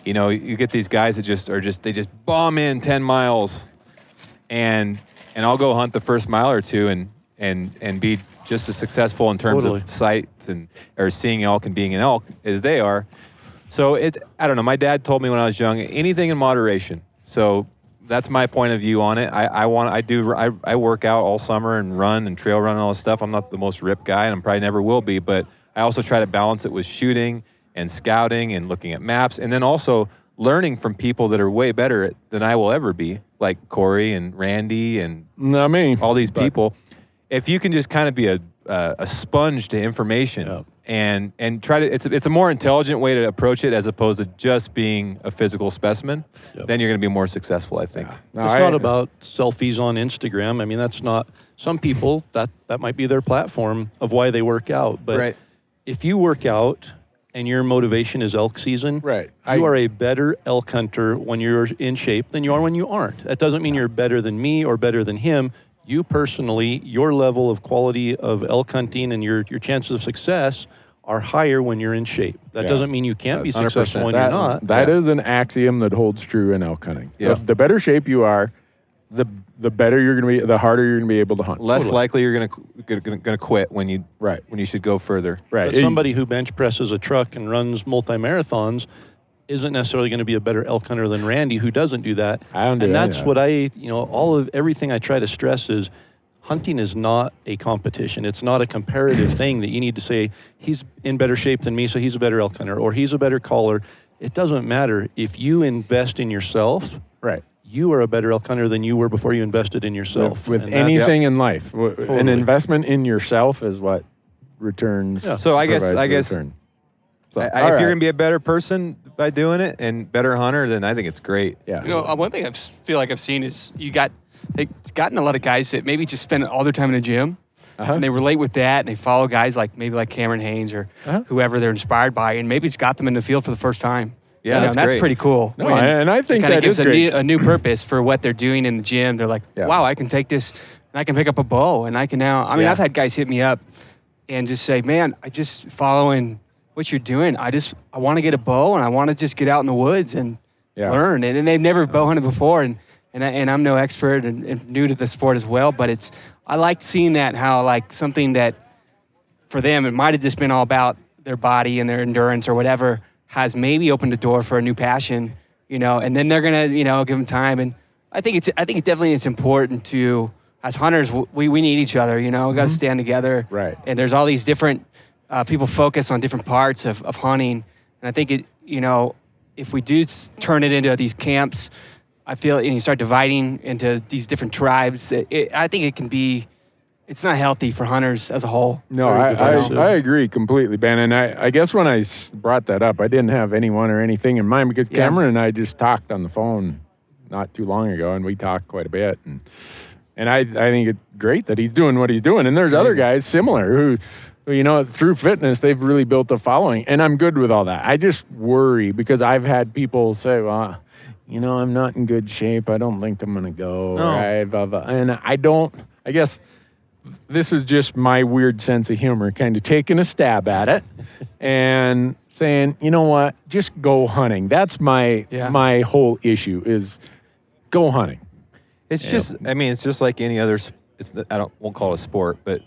You know, you get these guys that just bomb in 10 miles, and I'll go hunt the first mile or two and be just as successful in terms of sights or seeing elk and being an elk as they are. So I don't know. My dad told me when I was young, anything in moderation. So that's my point of view on it. I work out all summer and run and trail run and all this stuff. I'm not the most ripped guy, and I probably never will be, but I also try to balance it with shooting and scouting and looking at maps, and then also learning from people that are way better than I will ever be, like Corey and Randy and all these people. If you can just kind of be a sponge to information and try to, it's a more intelligent way to approach it as opposed to just being a physical specimen, then you're going to be more successful, I think. No, it's not about selfies on Instagram. I mean, that's not, some people, that might be their platform of why they work out. But if you work out and your motivation is elk season, you are a better elk hunter when you're in shape than you are when you aren't. That doesn't mean you're better than me or better than him. You personally, your level of quality of elk hunting and your chances of success are higher when you're in shape. That doesn't mean you can't be successful when you're not. That is an axiom that holds true in elk hunting. The better shape you are, the better you're going to be, the harder you're going to be able to hunt. Less likely you're going to quit when you should go further. But somebody who bench presses a truck and runs multi-marathons isn't necessarily going to be a better elk hunter than Randy, who doesn't do that. And that's what everything I try to stress is hunting is not a competition. It's not a comparative thing that you need to say, he's in better shape than me, so he's a better elk hunter, or he's a better caller. It doesn't matter. If you invest in yourself, you are a better elk hunter than you were before you invested in yourself. With anything in life, an investment in yourself is what returns. So I guess if you're going to be a better person by doing it and better hunter, then I think it's great. You know, one thing I feel like I've seen is it's gotten a lot of guys that maybe just spend all their time in the gym and they relate with that, and they follow guys like maybe like Cameron Haynes or whoever they're inspired by, and maybe it's got them in the field for the first time. Yeah, and that's great. pretty cool. No, and I think kind of that gives is great. a new purpose for what they're doing in the gym. They're like, wow, I can take this and I can pick up a bow, and I can now. I mean, I've had guys hit me up and just say, man, I just following what you're doing. I want to get a bow, and I want to just get out in the woods and learn. And they've never bow hunted before, and I'm no expert and new to the sport as well. But I liked seeing that, how like something that for them it might have just been all about their body and their endurance or whatever, has maybe opened the door for a new passion, and then they're gonna, give them time. And I think definitely it's important to, as hunters, we need each other, we got to stand together. Right. And there's all these different people focus on different parts of hunting. And I think if we do turn it into these camps, I feel, and you start dividing into these different tribes, I think it can be, it's not healthy for hunters as a whole. No, I agree completely, Ben. And I guess when I brought that up, I didn't have anyone or anything in mind, because Cameron and I just talked on the phone not too long ago, and we talked quite a bit. And I think it's great that he's doing what he's doing. And there's other guys similar who, through fitness, they've really built a following. And I'm good with all that. I just worry because I've had people say, well, I'm not in good shape. I don't think I'm going to go. No. And I guess this is just my weird sense of humor, kind of taking a stab at it and saying, you know what, just go hunting. That's my whole issue is go hunting. It's just, it's just like any other. Won't call it a sport, but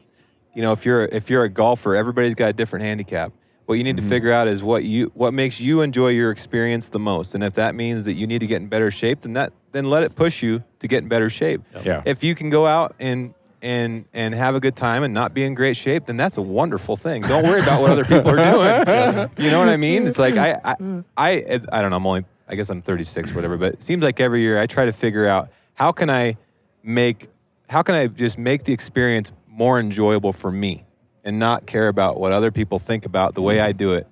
if you're a golfer, everybody's got a different handicap. What you need to figure out is what makes you enjoy your experience the most, and if that means that you need to get in better shape, then let it push you to get in better shape. Yeah. If you can go out and have a good time and not be in great shape, then that's a wonderful thing. Don't worry about what other people are doing. You know what I mean? It's like I don't know. I guess I'm 36 or whatever, but it seems like every year I try to figure out how can I just make the experience more enjoyable for me and not care about what other people think about the way I do it.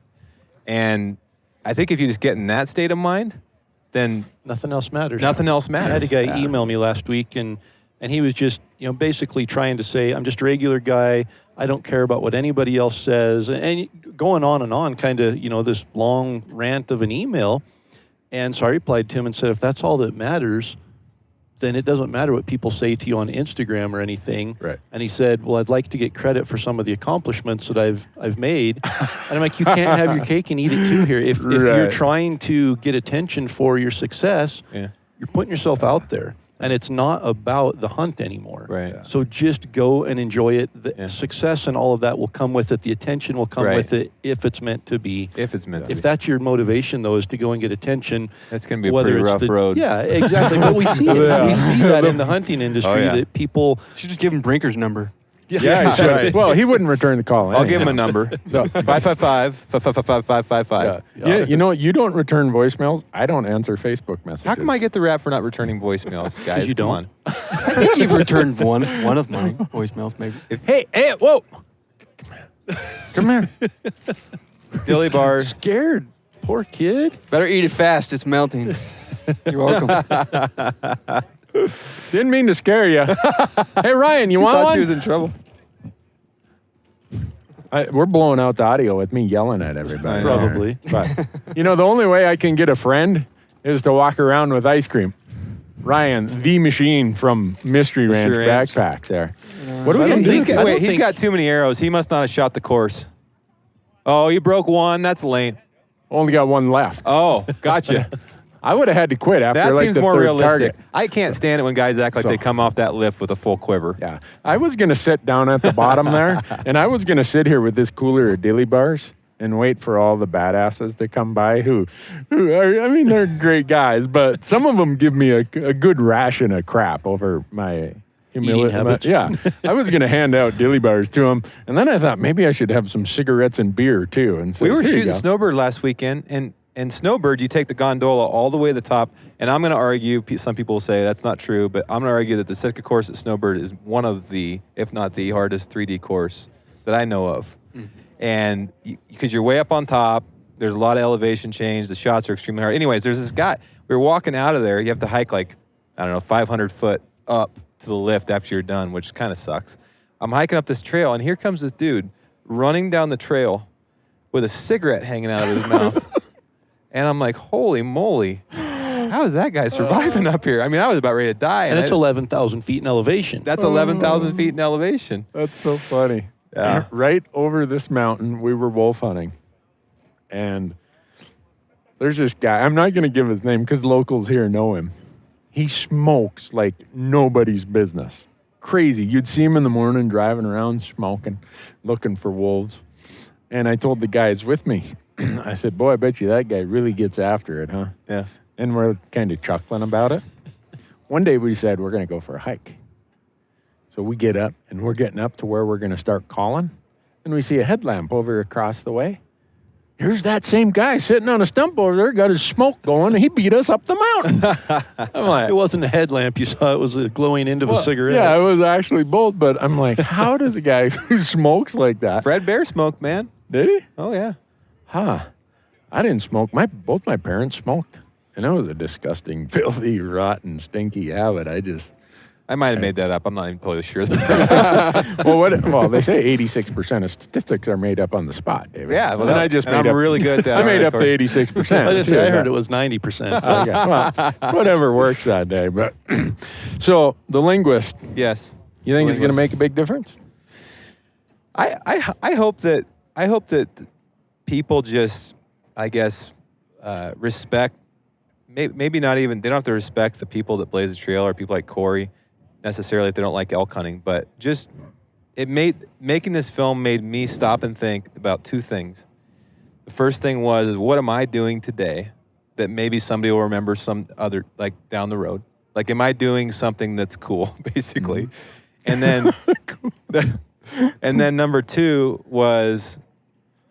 And I think if you just get in that state of mind, then nothing else matters. Nothing else matters. I had a guy email me last week, and he was just, basically trying to say, I'm just a regular guy. I don't care about what anybody else says. And going on, kind of, this long rant of an email. And so I replied to him and said, if that's all that matters, then it doesn't matter what people say to you on Instagram or anything. Right. And he said, well, I'd like to get credit for some of the accomplishments that I've made. And I'm like, you can't have your cake and eat it too here. If you're trying to get attention for your success, you're putting yourself out there. And it's not about the hunt anymore. Right. Yeah. So just go and enjoy it. The success and all of that will come with it. The attention will come with it if it's meant to be. If it's meant to be. If that's your motivation, though, is to go and get attention. That's going to be a pretty rough road. Yeah, exactly. But we see it. We see that in the hunting industry that people... You should just give him Brinker's number. Yeah, he should. Right. Well, he wouldn't return the call. I'll give him a number. So 555-555-555. Yeah. You know what? You don't return voicemails. I don't answer Facebook messages. How come I get the rap for not returning voicemails, guys? You don't. I think you've returned one of my voicemails, maybe. Hey, whoa. Come here. Dilly bar. Scared. Poor kid. Better eat it fast. It's melting. You're welcome. Didn't mean to scare you. Hey, Ryan, you want thought one? she was in trouble. We're blowing out the audio with me yelling at everybody. Probably. But, the only way I can get a friend is to walk around with ice cream. Ryan, the machine from Mystery Ranch Backpacks there. What are we going to do? He's got too many arrows. He must not have shot the course. Oh, you broke one. That's lame. Only got one left. Oh, gotcha. I would have had to quit after that like seems the more third realistic. target. I can't stand it when guys act like they come off that lift with a full quiver. Yeah. I was going to sit down at the bottom there, and I was going to sit here with this cooler of dilly bars and wait for all the badasses to come by who are, they're great guys, but some of them give me a good ration of crap over my humility. Yeah. I was going to hand out dilly bars to them, and then I thought maybe I should have some cigarettes and beer too. And so we were shooting snowbird last weekend, and snowbird, you take the gondola all the way to the top, and I'm going to argue, some people will say that's not true, but I'm going to argue that the Sitka course at Snowbird is one of the, if not the hardest 3D course that I know of. And because you're way up on top, there's a lot of elevation change, the shots are extremely hard. Anyways, there's this guy, we were walking out of there, you have to hike 500 foot up to the lift after you're done, which kind of sucks. I'm hiking up this trail, and here comes this dude running down the trail with a cigarette hanging out of his mouth. And I'm like, holy moly. How is that guy surviving up here? I mean, I was about ready to die. And it's 11,000 feet in elevation. That's 11,000 feet in elevation. That's so funny. Yeah. Right over this mountain, we were wolf hunting. And there's this guy. I'm not going to give his name because locals here know him. He smokes like nobody's business. Crazy. You'd see him in the morning driving around smoking, looking for wolves. And I told the guys with me, I said, boy, I bet you that guy really gets after it, huh? Yeah. And we're kind of chuckling about it. One day we said, we're going to go for a hike. So we get up, and we're getting up to where we're going to start calling. And we see a headlamp over across the way. Here's that same guy sitting on a stump over there, got his smoke going, and he beat us up the mountain. I'm like, It wasn't a headlamp you saw. It was a glowing end of a cigarette. yeah, it was actually both. But I'm like, how does a guy who smokes like that? Fred Bear smoked, man. Did he? Oh, yeah. Huh. I didn't smoke. Both my parents smoked. And it was a disgusting, filthy, rotten, stinky habit. I might have made that up. I'm not even totally sure. Well, they say 86% of statistics are made up on the spot, David. Yeah, well, and I just made I'm up. really good at that. I made up Corey. to 86%. I heard it was 90%. Okay. Well, whatever works that day. But so the linguist, Yes. you think it's going to Linguist. make a big difference? I hope that people just, I guess, respect. Maybe not even, they don't have to respect the people that blaze the trail or people like Corey necessarily if they don't like elk hunting, but just making this film made me stop and think about two things. The first thing was, what am I doing today that maybe somebody will remember some other, like down the road? Like, am I doing something that's cool, basically? And then, and then number two was,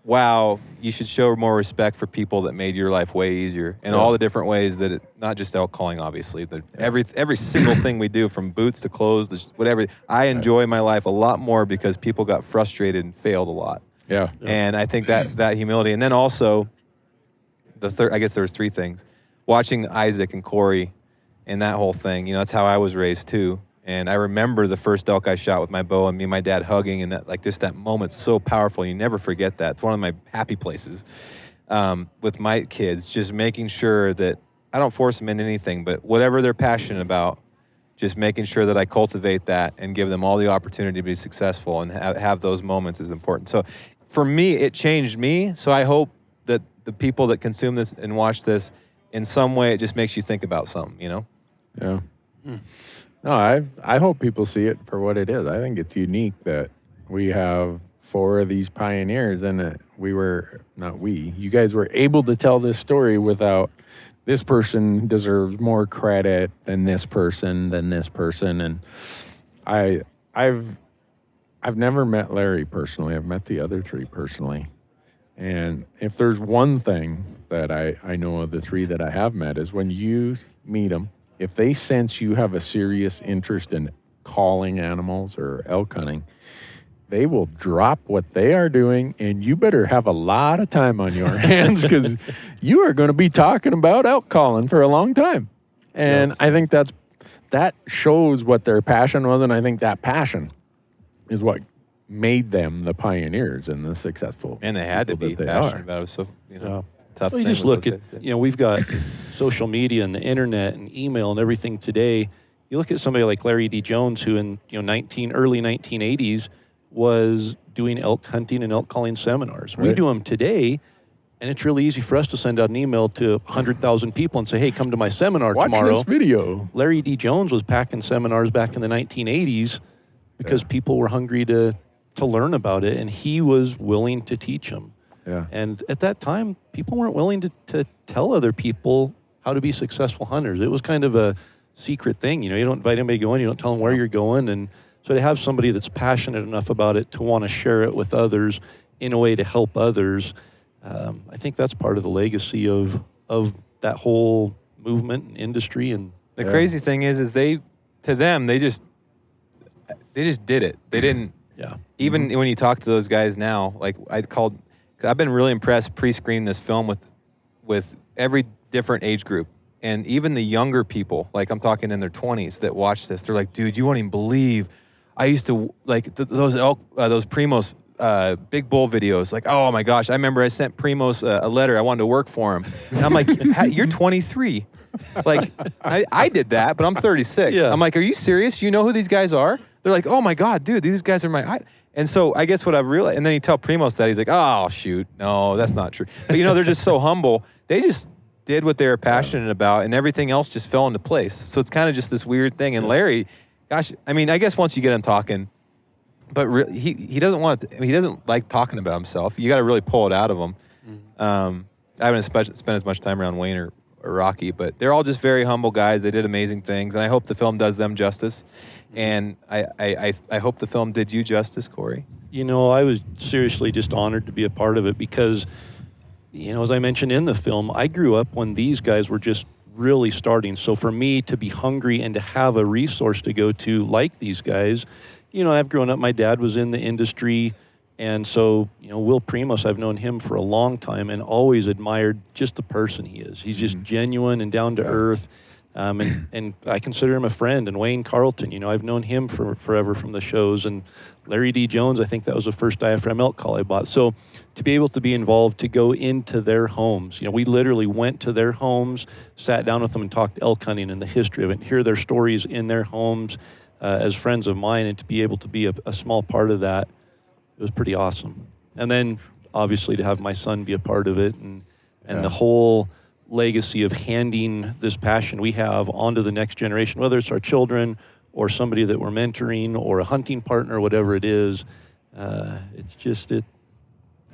wow, you should show more respect for people that made your life way easier, and all the different ways that not just elk calling, obviously. Every single thing we do, from boots to clothes, whatever. I enjoy my life a lot more because people got frustrated and failed a lot. Yeah. And I think that humility, and then also I guess there was three things. Watching Isaac and Corey and that whole thing, that's how I was raised too. And I remember the first elk I shot with my bow and me and my dad hugging, and that moment's so powerful. You never forget that. It's one of my happy places with my kids, just making sure that I don't force them into anything, but whatever they're passionate about, just making sure that I cultivate that and give them all the opportunity to be successful and have those moments is important. So for me, it changed me. So I hope that the people that consume this and watch this, in some way, it just makes you think about something, Yeah. No, I hope people see it for what it is. I think it's unique that we have four of these pioneers, and you guys were able to tell this story without this person deserves more credit than this person, and I've never met Larry personally. I've met the other three personally. And if there's one thing that I know of the three that I have met is when you meet them, if they sense you have a serious interest in calling animals or elk hunting, they will drop what they are doing, and you better have a lot of time on your hands because you are going to be talking about elk calling for a long time. And yes. I think that shows what their passion was, and I think that passion is what made them the pioneers and the successful. And they had to be passionate about it. So, tough well, you just look at, we've got social media and the internet and email and everything today. You look at somebody like Larry D. Jones, who in early 1980s was doing elk hunting and elk calling seminars. Right. We do them today, and it's really easy for us to send out an email to 100,000 people and say, hey, come to my seminar tomorrow. Watch this video. Larry D. Jones was packing seminars back in the 1980s because people were hungry to learn about it, and he was willing to teach them. Yeah. And at that time, people weren't willing to tell other people how to be successful hunters. It was kind of a secret thing. You don't invite anybody going, you don't tell them where you're going. And so to have somebody that's passionate enough about it to want to share it with others in a way to help others, I think that's part of the legacy of that whole movement and industry. And the crazy thing is they just did it. They didn't. Yeah. Even when you talk to those guys now, like I've been really impressed pre-screening this film with every different age group. And even the younger people, like I'm talking in their 20s that watch this, they're like, dude, you won't even believe I used to like those Primos big bull videos. Like, oh my gosh, I remember I sent Primos a letter. I wanted to work for him. And I'm like, you're 23. Like, I did that, but I'm 36. Yeah. I'm like, are you serious? You know who these guys are? They're like, oh my God, dude, these guys are my. And so I guess what I've realized, and then you tell Primos that, he's like, oh shoot, no, that's not true. But they're just so humble. They just did what they were passionate about, and everything else just fell into place. So it's kind of just this weird thing. And Larry, gosh, I mean, I guess once you get him talking, but he doesn't he doesn't like talking about himself. You got to really pull it out of him. I haven't spent as much time around Wayne or Rocky, but they're all just very humble guys. They did amazing things, and I hope the film does them justice. And I hope the film did you justice, Corey. I was seriously just honored to be a part of it because, as I mentioned in the film, I grew up when these guys were just really starting. So for me to be hungry and to have a resource to go to like these guys, I've grown up, my dad was in the industry. And so, Will Primos, I've known him for a long time and always admired just the person he is. He's just genuine and down to earth. And I consider him a friend. And Wayne Carlton, I've known him for forever from the shows. And Larry D. Jones, I think that was the first diaphragm elk call I bought. So to be able to be involved, to go into their homes, we literally went to their homes, sat down with them and talked elk hunting and the history of it, and hear their stories in their homes as friends of mine, and to be able to be a small part of that, it was pretty awesome. And then obviously to have my son be a part of it and the whole legacy of handing this passion we have onto the next generation, whether it's our children or somebody that we're mentoring or a hunting partner, whatever it is. It's just, it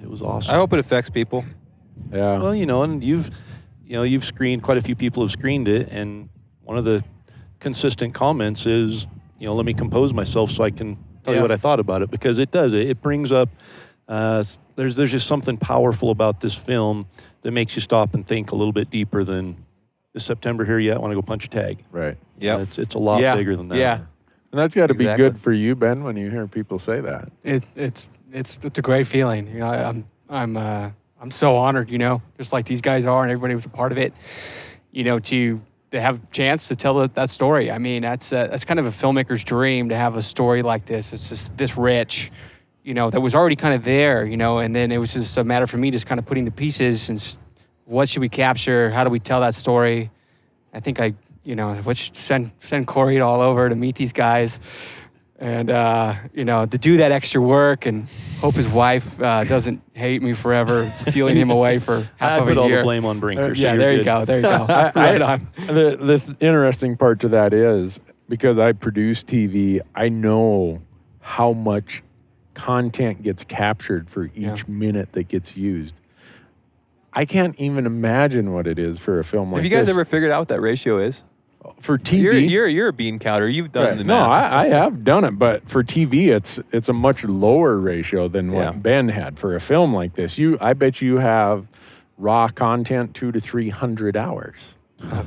was awesome. I hope it affects people. Yeah. Well, and you've screened, quite a few people have screened it, and one of the consistent comments is, let me compose myself so I can tell you what I thought about it, because it does. It brings up, there's just something powerful about this film that makes you stop and think a little bit deeper than, is September here yet? I want to go punch a tag. Right. Yeah. It's a lot bigger than that. Yeah. And that's got to be good for you, Ben, when you hear people say that. It's a great feeling. I'm so honored, just like these guys are, and everybody was a part of it. To have a chance to tell that story. I mean, that's kind of a filmmaker's dream, to have a story like this. It's just this rich, that was already kind of there, and then it was just a matter for me just kind of putting the pieces and what should we capture? How do we tell that story? I think send Corey all over to meet these guys and, to do that extra work, and hope his wife doesn't hate me forever stealing him away for half of a year. I put all the blame on Brinker. So there you go. Right on. The interesting part to that is, because I produce TV, I know how much content gets captured for each minute that gets used. I can't even imagine what it is for a film like this. Have you guys ever figured out what that ratio is? For TV? You're a bean counter. You've done the math. No, I have done it, but for TV, it's a much lower ratio than what Ben had. For a film like this, I bet you have raw content 200 to 300 hours. I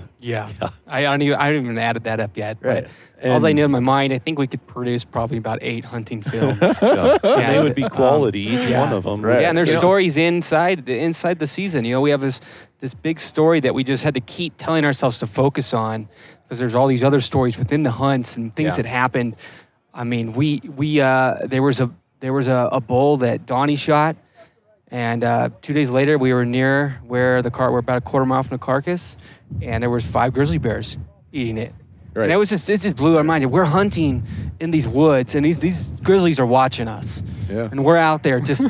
haven't even added that up yet. Right. But all I know in my mind, I think we could produce probably about 8 hunting films. They would be quality, each one of them. Right. Yeah, and there's stories inside the season. We have this big story that we just had to keep telling ourselves to focus on, because there's all these other stories within the hunts and things that happened. I mean, there was a bull that Donnie shot, and 2 days later we were near where we're about a quarter mile from the carcass, and there was 5 grizzly bears eating it. Right. And it just blew our mind. We're hunting in these woods, and these grizzlies are watching us. Yeah. And we're out there just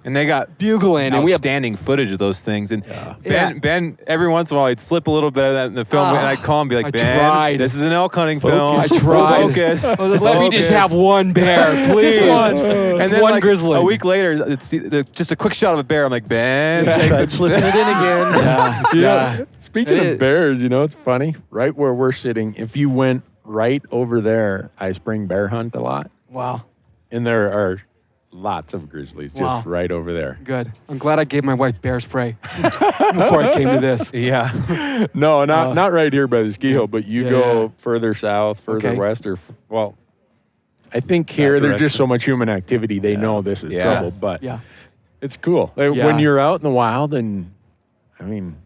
And they got bugling, and we have outstanding footage of those things. And Ben, every once in a while, he'd slip a little bit of that in the film, and I'd call him and be like, I Ben, tried. this is an elk hunting film. I tried. Focus. Let me just have one bear, please. One. And And then one like, grizzly. a week later, it's just a quick shot of a bear. I'm like, Ben, Tried slipping it in again. Speaking of bears, it's funny. Right where we're sitting, if you went right over there, I spring bear hunt a lot. Wow. And there are lots of grizzlies just right over there. Good. I'm glad I gave my wife bear spray before I came to this. yeah. No, not right here by the ski hill, but you go further south, further Okay. west, I think here there's just so much human activity. They know this is trouble, but it's cool. When you're out in the wild, and I mean,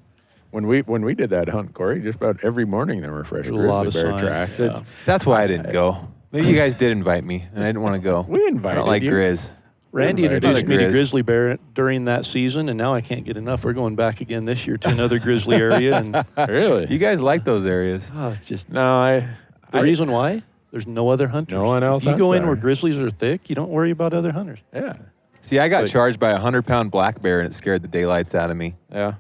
when we did that hunt, Corey, just about every morning there were fresh There's a lot grizzly of bear signs, tracks. yeah. That's why I didn't go. Maybe you guys did invite me, and I didn't want to go. We I invited don't like you. grizz. Randy Invited. introduced me to Grizz. grizzly bear during that season, and now I can't get enough. We're going back again this year to another grizzly area. And Really? You guys like those areas. oh, it's just No, the reason why there's no other hunters. No one else If you go hunts in where there. grizzlies are thick, you don't worry about other hunters. Yeah. See, I got But- charged by a 100-pound black bear, and it scared the daylights out of me. Yeah.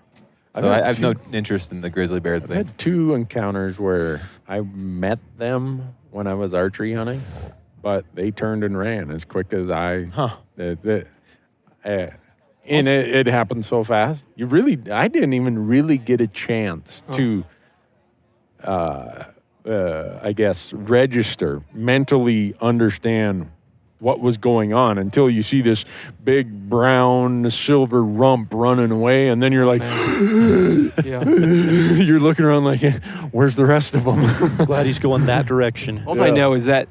So had I have no two- interest in the grizzly bear I've thing. had 2 encounters where I met them when I was archery hunting, but they turned and ran as quick as I. Huh. And it happened so fast. I didn't even really get a chance to, I guess, register, mentally understand what was going on until you see this big brown silver rump running away, and then you're like, Yeah. you're looking around like, where's the rest of them? Glad he's going that direction. All I know is that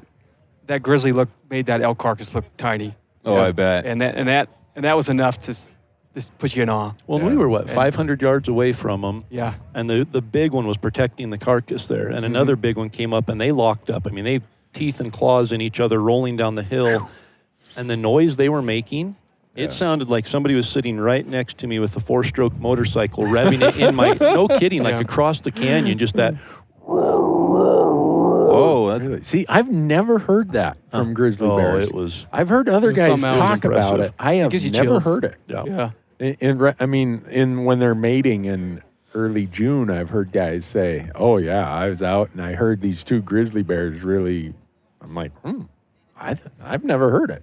grizzly made that elk carcass look tiny, Oh, Yeah. I bet. and that was enough to just put you in awe. Well, we were, 500 yards away from them. Yeah. And the big one was protecting the carcass there. And another big one came up, and they locked up. I mean, they teeth and claws in each other rolling down the hill. And the noise they were making, it sounded like somebody was sitting right next to me with a 4-stroke motorcycle, revving it in my, no kidding, like Yeah. across the canyon, just that. Oh, Really? See, I've never heard that from grizzly Oh, bears. it was, I've heard other was guys something else. talk about Impressive. it. I have gives you never chills. heard it. yeah. Yeah. When they're mating in early June, I've heard guys say, "Oh yeah, I was out and I heard these 2 grizzly bears really." I'm like, I've never heard it,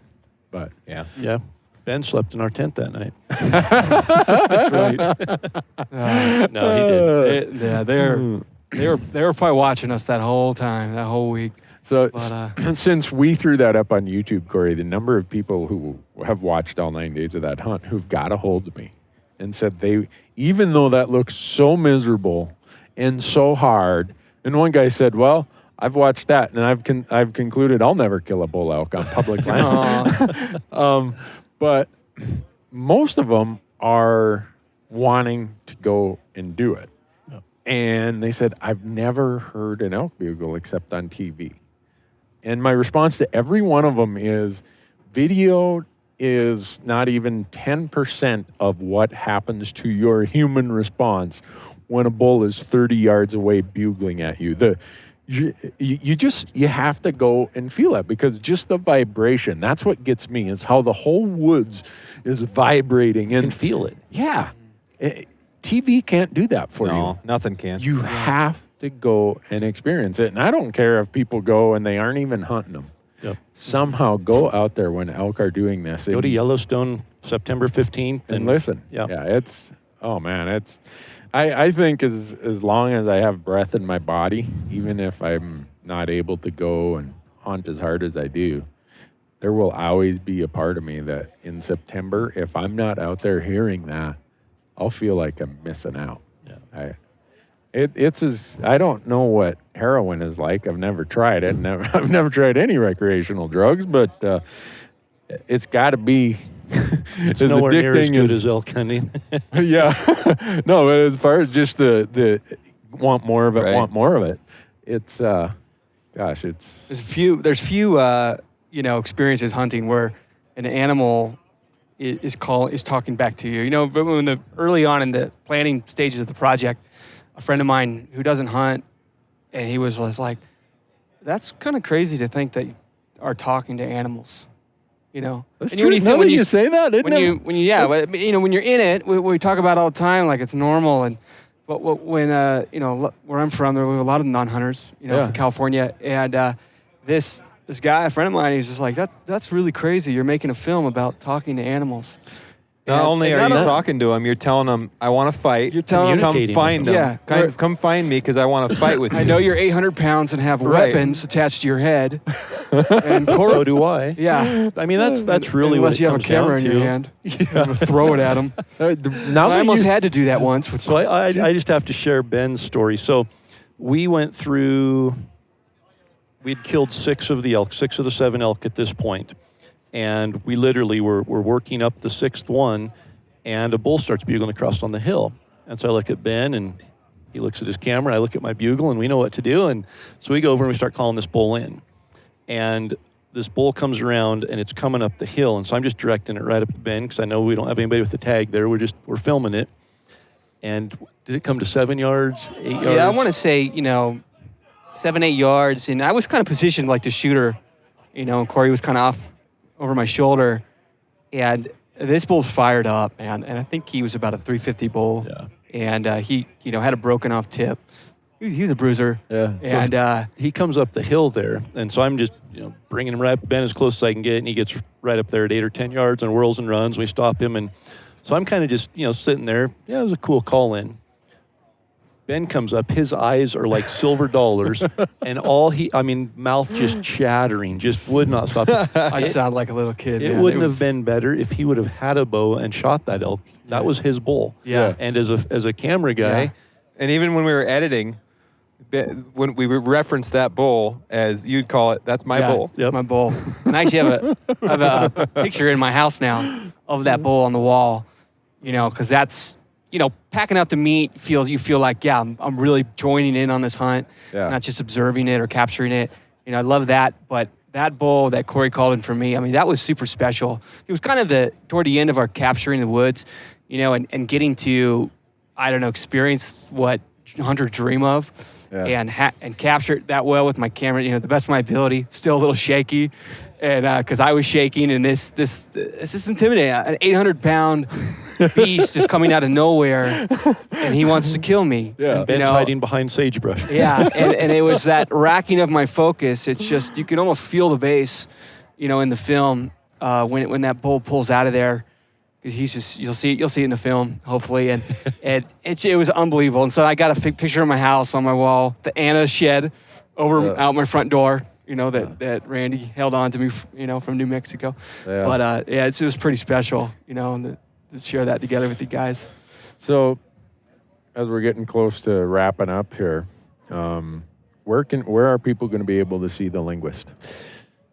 but yeah. Yeah. Ben slept in our tent that night. That's right. No, he didn't. They were probably watching us that whole time, that whole week. so But, since we threw that up on YouTube, Corey, the number of people who have watched all 9 days of that hunt who've got a hold of me and said even though that looks so miserable and so hard, and one guy said, "Well, I've watched that, and I've concluded I'll never kill a bull elk on public land." But most of them are wanting to go and do it. And they said, "I've never heard an elk bugle except on TV." And my response to every one of them is, video is not even 10% of what happens to your human response when a bull is 30 yards away bugling at you. You have to go and feel it, because just the vibration, that's what gets me, is how the whole woods is vibrating. You And can feel it. yeah, TV can't do that for you. No, nothing can. You have to go and experience it. And I don't care if people go and they aren't even hunting them. Yep. Somehow go out there when elk are doing this. Go to Yellowstone September 15th. and listen. Yeah. It's, oh man, it's, I think as long as I have breath in my body, even if I'm not able to go and hunt as hard as I do, there will always be a part of me that in September, if I'm not out there hearing that, I'll feel like I'm missing out. Yeah. I don't know what heroin is like. I've never tried it. I've never tried any recreational drugs, but it's got to be It's as nowhere near as addicting good as elk hunting. yeah. No, but as far as just the want more of it, Right. It's gosh, it's There's few experiences hunting where an animal is talking back to you. But early on in the planning stages of the project, a friend of mine who doesn't hunt, and he was just like, "That's kind of crazy to think that you are talking to animals." That's And true. Now that you say that, when you're in it, we talk about it all the time like it's normal. But when where I'm from, there were a lot of non-hunters, Yeah. from California, and this guy, a friend of mine, he's just like, that's really crazy. You're making a film about talking to animals. Not only and are you not talking to them, you're telling them, "I want to fight." You're telling them- come Communicating find with them. them. Yeah. Come find me because I want to fight with you. I know you're 800 pounds and have Right. weapons attached to your head. And So do I. yeah. I mean, that's really Unless what you it have a comes down camera in to. your hand, you throw it at them. now I that almost you, had to do that once. With So I just have to share Ben's story. So we went through, we'd killed 6 of the 7 elk at this point. And we literally were working up the 6th one, and a bull starts bugling across on the hill. And so I look at Ben, and he looks at his camera. I look at my bugle, and we know what to do. And so we go over and we start calling this bull in. and this bull comes around and it's coming up the hill, and so I'm just directing it right up the bend because I know we don't have anybody with the tag there. We're filming it, and did it come to 7 yards, 8 yards? Yeah, I want to say 7, 8 yards, and I was kind of positioned like the shooter, and Corey was kind of off over my shoulder, and this bull's fired up, man, and I think he was about a 350 bull, and he had a broken off tip. He was a bruiser, and he comes up the hill there, and so I'm just bringing him right up the bend as close as I can get, and he gets right up there at 8 or 10 yards and whirls and runs. We stop him, and so I'm kind of just sitting there. Yeah, it was a cool call in. Ben comes up, his eyes are like silver dollars, and mouth just chattering, just would not stop. I sound like a little kid. It wouldn't have been better if he would have had a bow and shot that elk. That was his bull. Yeah. And as a camera guy, and even when we were editing, when we referenced that bull, as you'd call it, that's my bull. That's my bull. And I actually have a picture in my house now of that bull on the wall, because that's, packing out the meat, you feel like, I'm really joining in on this hunt, not just observing it or capturing it. I love that. But that bull that Corey called in for me, that was super special. It was kind of toward the end of our capturing the woods, and getting to, experience what hunters dream of. Yeah. And capture it that well with my camera, the best of my ability. Still a little shaky, and because I was shaking, and this is intimidating. An 800-pound beast just coming out of nowhere, and he wants to kill me. Yeah, and Ben's hiding behind sagebrush. Yeah, and it was that racking of my focus. It's just you can almost feel the bass, in the film when that bull pulls out of there. He's just you'll see it in the film hopefully, and it was unbelievable. And so I got a picture of my house on my wall, the Anna shed out my front door, that Randy held on to me, from New Mexico. Yeah. But it was pretty special, and to share that together with you guys. So as we're getting close to wrapping up here, where are people going to be able to see the Linguist?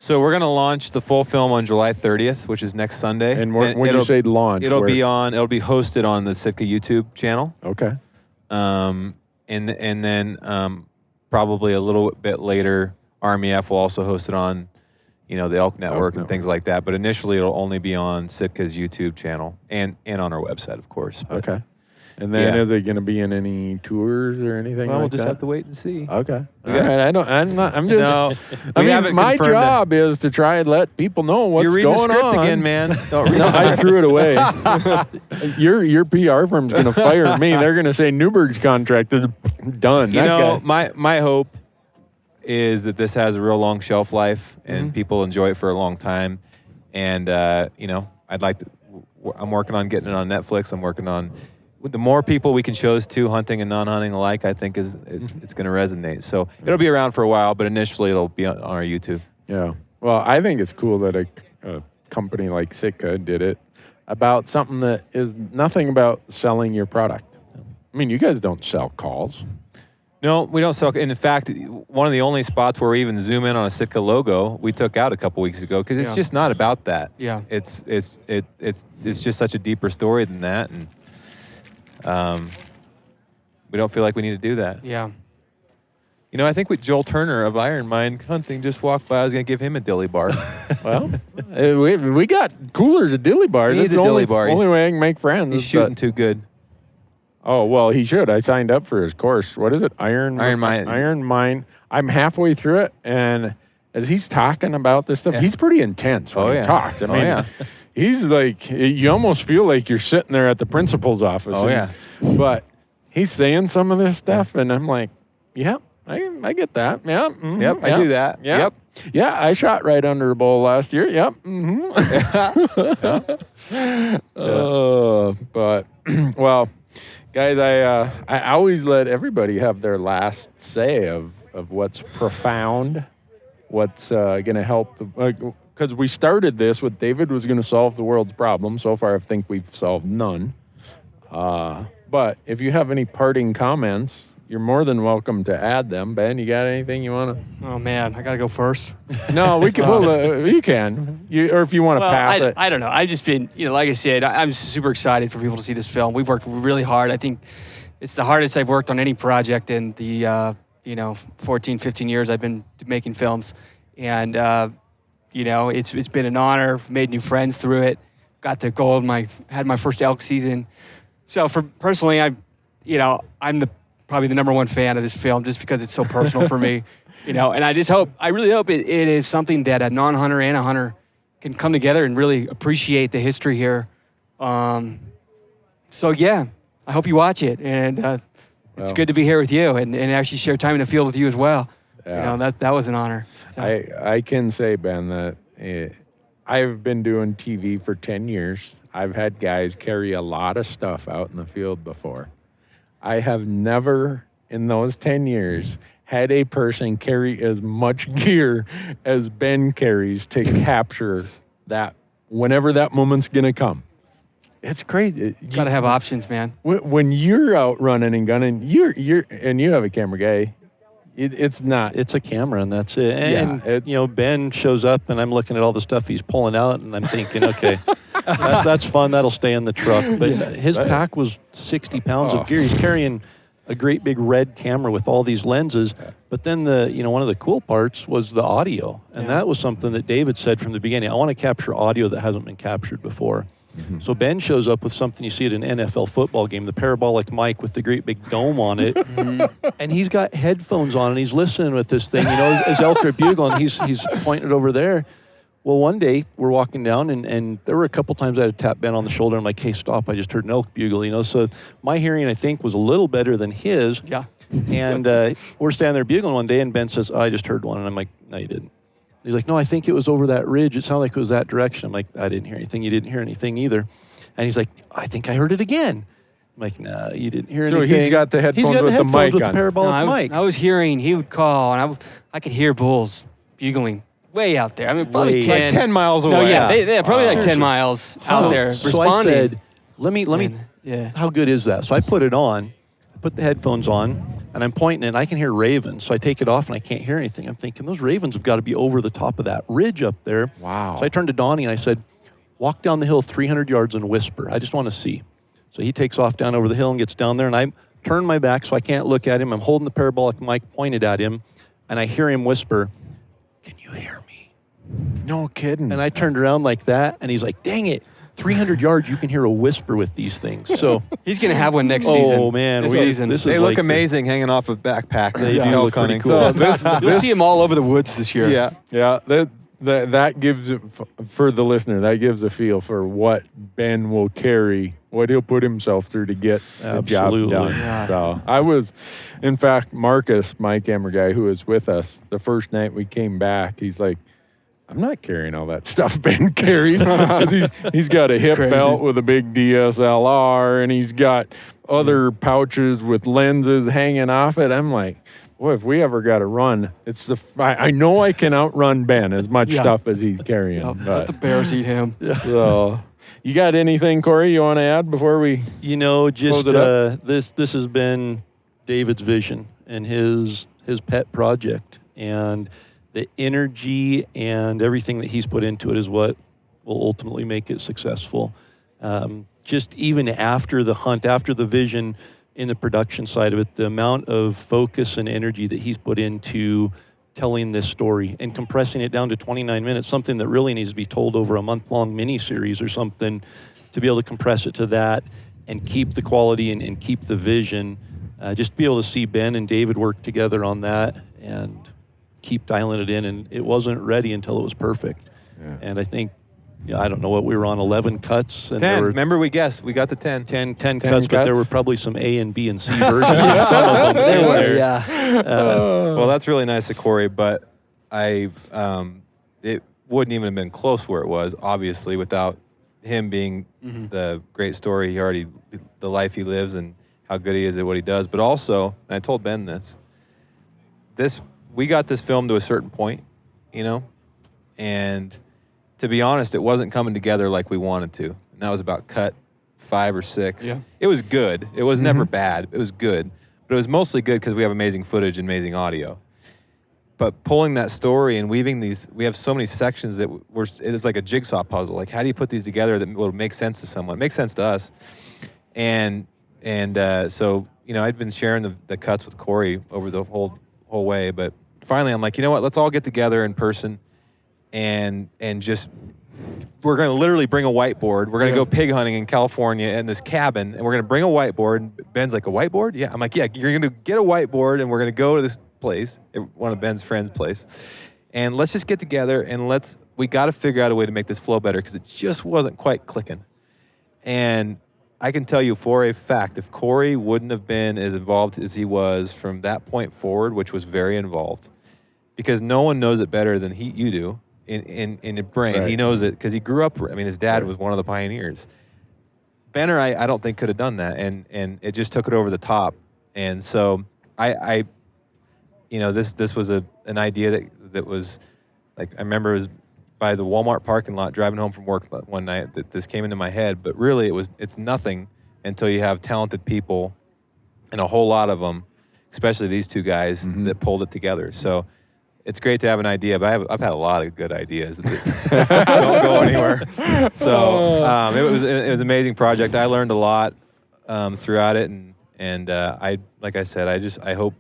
So we're going to launch the full film on July 30th, which is next Sunday. And when you say launch, it'll be hosted on the Sitka YouTube channel. Okay. And then probably a little bit later, RMEF will also host it on, the Elk Network and things like that. But initially, it'll only be on Sitka's YouTube channel and on our website, of course. But okay. And then is it going to be in any tours or anything? Well, we'll just have to wait and see. Okay. All right. I'm just. No, my job is to try and let people know what's You're reading going the script on. again, man. No, I threw it away. Your PR firm's going to fire me. They're going to say Newberg's contract is done. My hope is that this has a real long shelf life and people enjoy it for a long time. And I'd like to. I'm working on getting it on Netflix. I'm working on. The more people we can show this to, hunting and non-hunting alike, I think it's going to resonate. So it'll be around for a while, but initially it'll be on our YouTube. Yeah. Well, I think it's cool that a company like Sitka did it about something that is nothing about selling your product. I mean, you guys don't sell calls. No, we don't sell. And in fact, one of the only spots where we even zoom in on a Sitka logo, we took out a couple weeks ago because it's just not about that. Yeah. It's just such a deeper story than that, and we don't feel like we need to do that. Yeah. I think with Joel Turner of Iron Mind Hunting just walked by. I was going to give him a dilly bar. Well, we got coolers of dilly bars. He needs a dilly bar. Only way I can make friends. He's shooting too good. Oh, well, he should. I signed up for his course. What is it? Iron Mind. Iron Mind. I'm halfway through it, and as he's talking about this stuff, he's pretty intense when he talks. I mean, he's like, you almost feel like you're sitting there at the principal's office. But he's saying some of this stuff, and I'm like, I get that. Yeah. Mm-hmm, yep, I do that. Yeah. Yep. Yeah, I shot right under a bull last year. Yep. Mm-hmm. But, well, guys, I always let everybody have their last say of what's profound, what's going to help because we started this with David was going to solve the world's problems. So far, I think we've solved none. But if you have any parting comments, you're more than welcome to add them. Ben, you got anything you want to? Oh man, I got to go first. No, we can. You can. Or if you want to pass it. I don't know. I've just been, like I said, I'm super excited for people to see this film. We've worked really hard. I think it's the hardest I've worked on any project in the 14, 15 years I've been making films. and it's been an honor. Made new friends through it. Got to go had my first elk season. So personally, I'm probably the number one fan of this film just because it's so personal for me. And I really hope it is something that a non-hunter and a hunter can come together and really appreciate the history here. So yeah, I hope you watch it, and it's good to be here with you and actually share time in the field with you as well. Yeah. That was an honor. So. I can say, Ben, that I've been doing TV for 10 years. I've had guys carry a lot of stuff out in the field before. I have never, in those 10 years, had a person carry as much gear as Ben carries to capture that whenever that moment's going to come. It's crazy. You got to have options, man. When you're out running and gunning, and you have a camera guy, it's not. It's a camera, and that's it. And, Ben shows up, and I'm looking at all the stuff he's pulling out, and I'm thinking, okay, that's fun. That'll stay in the truck. But his pack was 60 pounds of gear. He's carrying a great big red camera with all these lenses. But then one of the cool parts was the audio. And that was something that David said from the beginning. I want to capture audio that hasn't been captured before. Mm-hmm. So Ben shows up with something you see at an NFL football game, the parabolic mic with the great big dome on it. And he's got headphones on and he's listening with this thing, as elk are bugling, he's pointing it over there. Well, one day we're walking down and there were a couple times I had to tap Ben on the shoulder. I'm like, hey, stop, I just heard an elk bugle, So my hearing, I think, was a little better than his. Yeah. And we're standing there bugling one day and Ben says, I just heard one. And I'm like, no, you didn't. He's like, no, I think it was over that ridge. It sounded like it was that direction. I'm like, I didn't hear anything. You didn't hear anything either. And he's like, I think I heard it again. I'm like, no, you didn't hear anything. So he's got the headphones with the mic with on. the parabolic mic. I was hearing, he would call, and I could hear bulls bugling way out there. I mean, probably 10. Like 10 miles away. No, yeah, they're probably like 10 miles out there responding. So I said, let me, how good is that? So I put it on, I put the headphones on, and I'm pointing and I can hear ravens. So I take it off and I can't hear anything. I'm thinking those ravens have got to be over the top of that ridge up there. Wow. So I turned to Donnie and I said, walk down the hill 300 yards and whisper. I just want to see. So he takes off down over the hill and gets down there, and I turn my back so I can't look at him. I'm holding the parabolic mic pointed at him, and I hear him whisper, can you hear me? No kidding. And I turned around like that, and he's like, dang it. 300 yards, you can hear a whisper with these things. So he's going to have one next season. Oh, man. They look amazing hanging off a backpack. They do look pretty cool. So you'll see them all over the woods this year. Yeah. Yeah. That gives, for the listener, that gives a feel for what Ben will carry, what he'll put himself through to get the job done. Yeah. So I was, in fact, Marcus, my camera guy who was with us, the first night we came back, he's like, I'm not carrying all that stuff Ben carried. he's got a hip belt with a big DSLR, and he's got other pouches with lenses hanging off it. I'm like, boy, if we ever got to run, I know I can outrun Ben as much stuff as he's carrying. Let the bears eat him. So, you got anything, Corey, you want to add before we just close it up? This has been David's vision and his pet project, and the energy and everything that he's put into it is what will ultimately make it successful. Just even after the hunt, after the vision in the production side of it, the amount of focus and energy that he's put into telling this story and compressing it down to 29 minutes, something that really needs to be told over a month-long mini-series or something, to be able to compress it to that and keep the quality and keep the vision. Just to be able to see Ben and David work together on that and keep dialing it in, and it wasn't ready until it was perfect. Yeah. And I think, I don't know what we were on, 11 cuts. And 10. Remember we guessed. We got the 10. 10 cuts, but there were probably some A and B and C versions of some of them. They were, yeah. Well, that's really nice of Corey, but it wouldn't even have been close where it was, obviously, without him being the great story the life he lives and how good he is at what he does. But also, and I told Ben this, we got this film to a certain point, and to be honest, it wasn't coming together like we wanted to. And that was about cut 5 or 6. Yeah. It was good. It was never bad. It was good. But it was mostly good because we have amazing footage and amazing audio. But pulling that story and weaving we have so many sections that it's like a jigsaw puzzle. Like, how do you put these together that will make sense to someone? It makes sense to us. And so, I'd been sharing the cuts with Corey over the whole way, but finally I'm like, you know what? Let's all get together in person, and just we're going to literally bring a whiteboard. We're going to go pig hunting in California in this cabin, and we're going to bring a whiteboard. And Ben's like, a whiteboard? Yeah. I'm like, yeah. You're going to get a whiteboard, and we're going to go to this place, one of Ben's friends' place, and let's just get together and we got to figure out a way to make this flow better because it just wasn't quite clicking. And I can tell you for a fact, if Corey wouldn't have been as involved as he was from that point forward, which was very involved, because no one knows it better than you do in your brain. Right. He knows it because he grew up. I mean, his dad was one of the pioneers. Ben or I don't think could have done that, and it just took it over the top. And so I this was an idea that was like, I remember it was by the Walmart parking lot driving home from work one night that this came into my head, but really it's nothing until you have talented people, and a whole lot of them, especially these two guys that pulled it together. So it's great to have an idea, but I've had a lot of good ideas that don't go anywhere. So it was an amazing project. I learned a lot throughout it, and like I said, I hope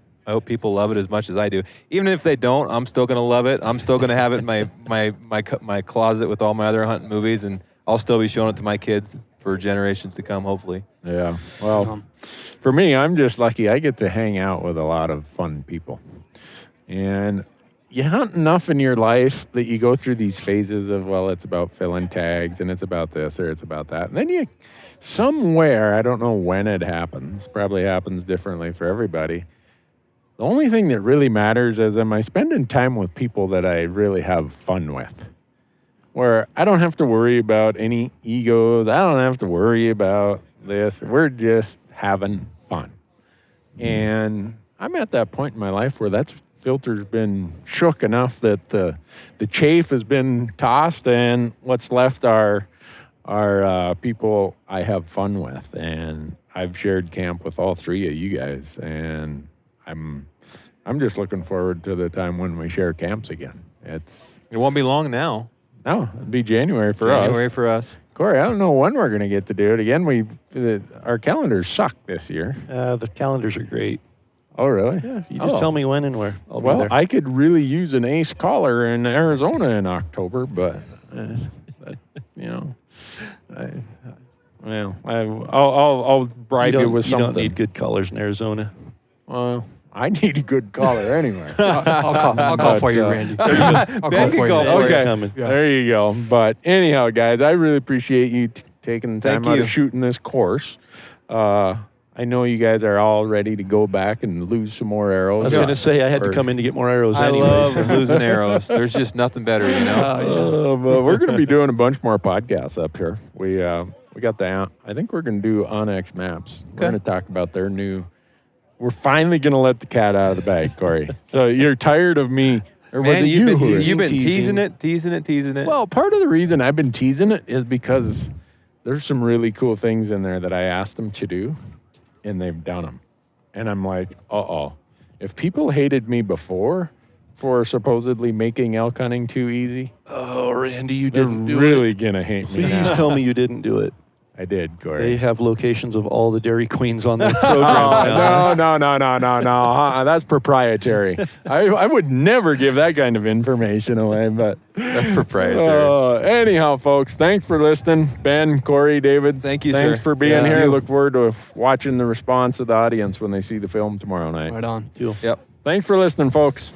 people love it as much as I do. Even if they don't, I'm still gonna love it. I'm still gonna have it in my closet with all my other hunting movies, and I'll still be showing it to my kids for generations to come, hopefully. Yeah. Well, for me, I'm just lucky. I get to hang out with a lot of fun people, and you hunt enough in your life that you go through these phases of, well, it's about filling tags, and it's about this or it's about that, and then you somewhere, I don't know when it happens. Probably happens differently for everybody. The only thing that really matters is, am I spending time with people that I really have fun with? Where I don't have to worry about any egos. I don't have to worry about this. We're just having fun. And I'm at that point in my life where that filter's been shook enough that the chafe has been tossed, and what's left are people I have fun with. And I've shared camp with all three of you guys, and I'm just looking forward to the time when we share camps again. It won't be long now. No, it'll be January for us. January for us. Corey, I don't know when we're going to get to do it again. Our calendars suck this year. The calendars are great. Oh, really? Yeah, you just tell me when and where. I'll be there. I could really use an ace caller in Arizona in October, but I'll bribe you with something. You don't need good callers in Arizona. Well, I need a good caller anyway. I'll call for you, Randy. I'll call for you. Okay, coming. Yeah. There you go. But anyhow, guys, I really appreciate you taking the time out of shooting this course. I know you guys are all ready to go back and lose some more arrows. I was going to say, I had to come in to get more arrows anyways. I love losing arrows. There's just nothing better, you know? But we're going to be doing a bunch more podcasts up here. We got the, I think we're going to do Onyx Maps. We're going to talk about their new... We're finally going to let the cat out of the bag, Corey. So you're tired of me. Or was it you? You've been teasing it. Well, part of the reason I've been teasing it is because there's some really cool things in there that I asked them to do, and they've done them. And I'm like, if people hated me before for supposedly making elk hunting too easy, oh, Randy, you didn't do it. They're really going to hate me now. Please tell me you didn't do it. I did, Corey. They have locations of all the Dairy Queens on their programs now. No. That's proprietary. I would never give that kind of information away, but that's proprietary. Anyhow, folks, thanks for listening. Ben, Corey, David. Thank you, Thanks sir. for being here. I look forward to watching the response of the audience when they see the film tomorrow night. Right on. Cool. Yep. Thanks for listening, folks.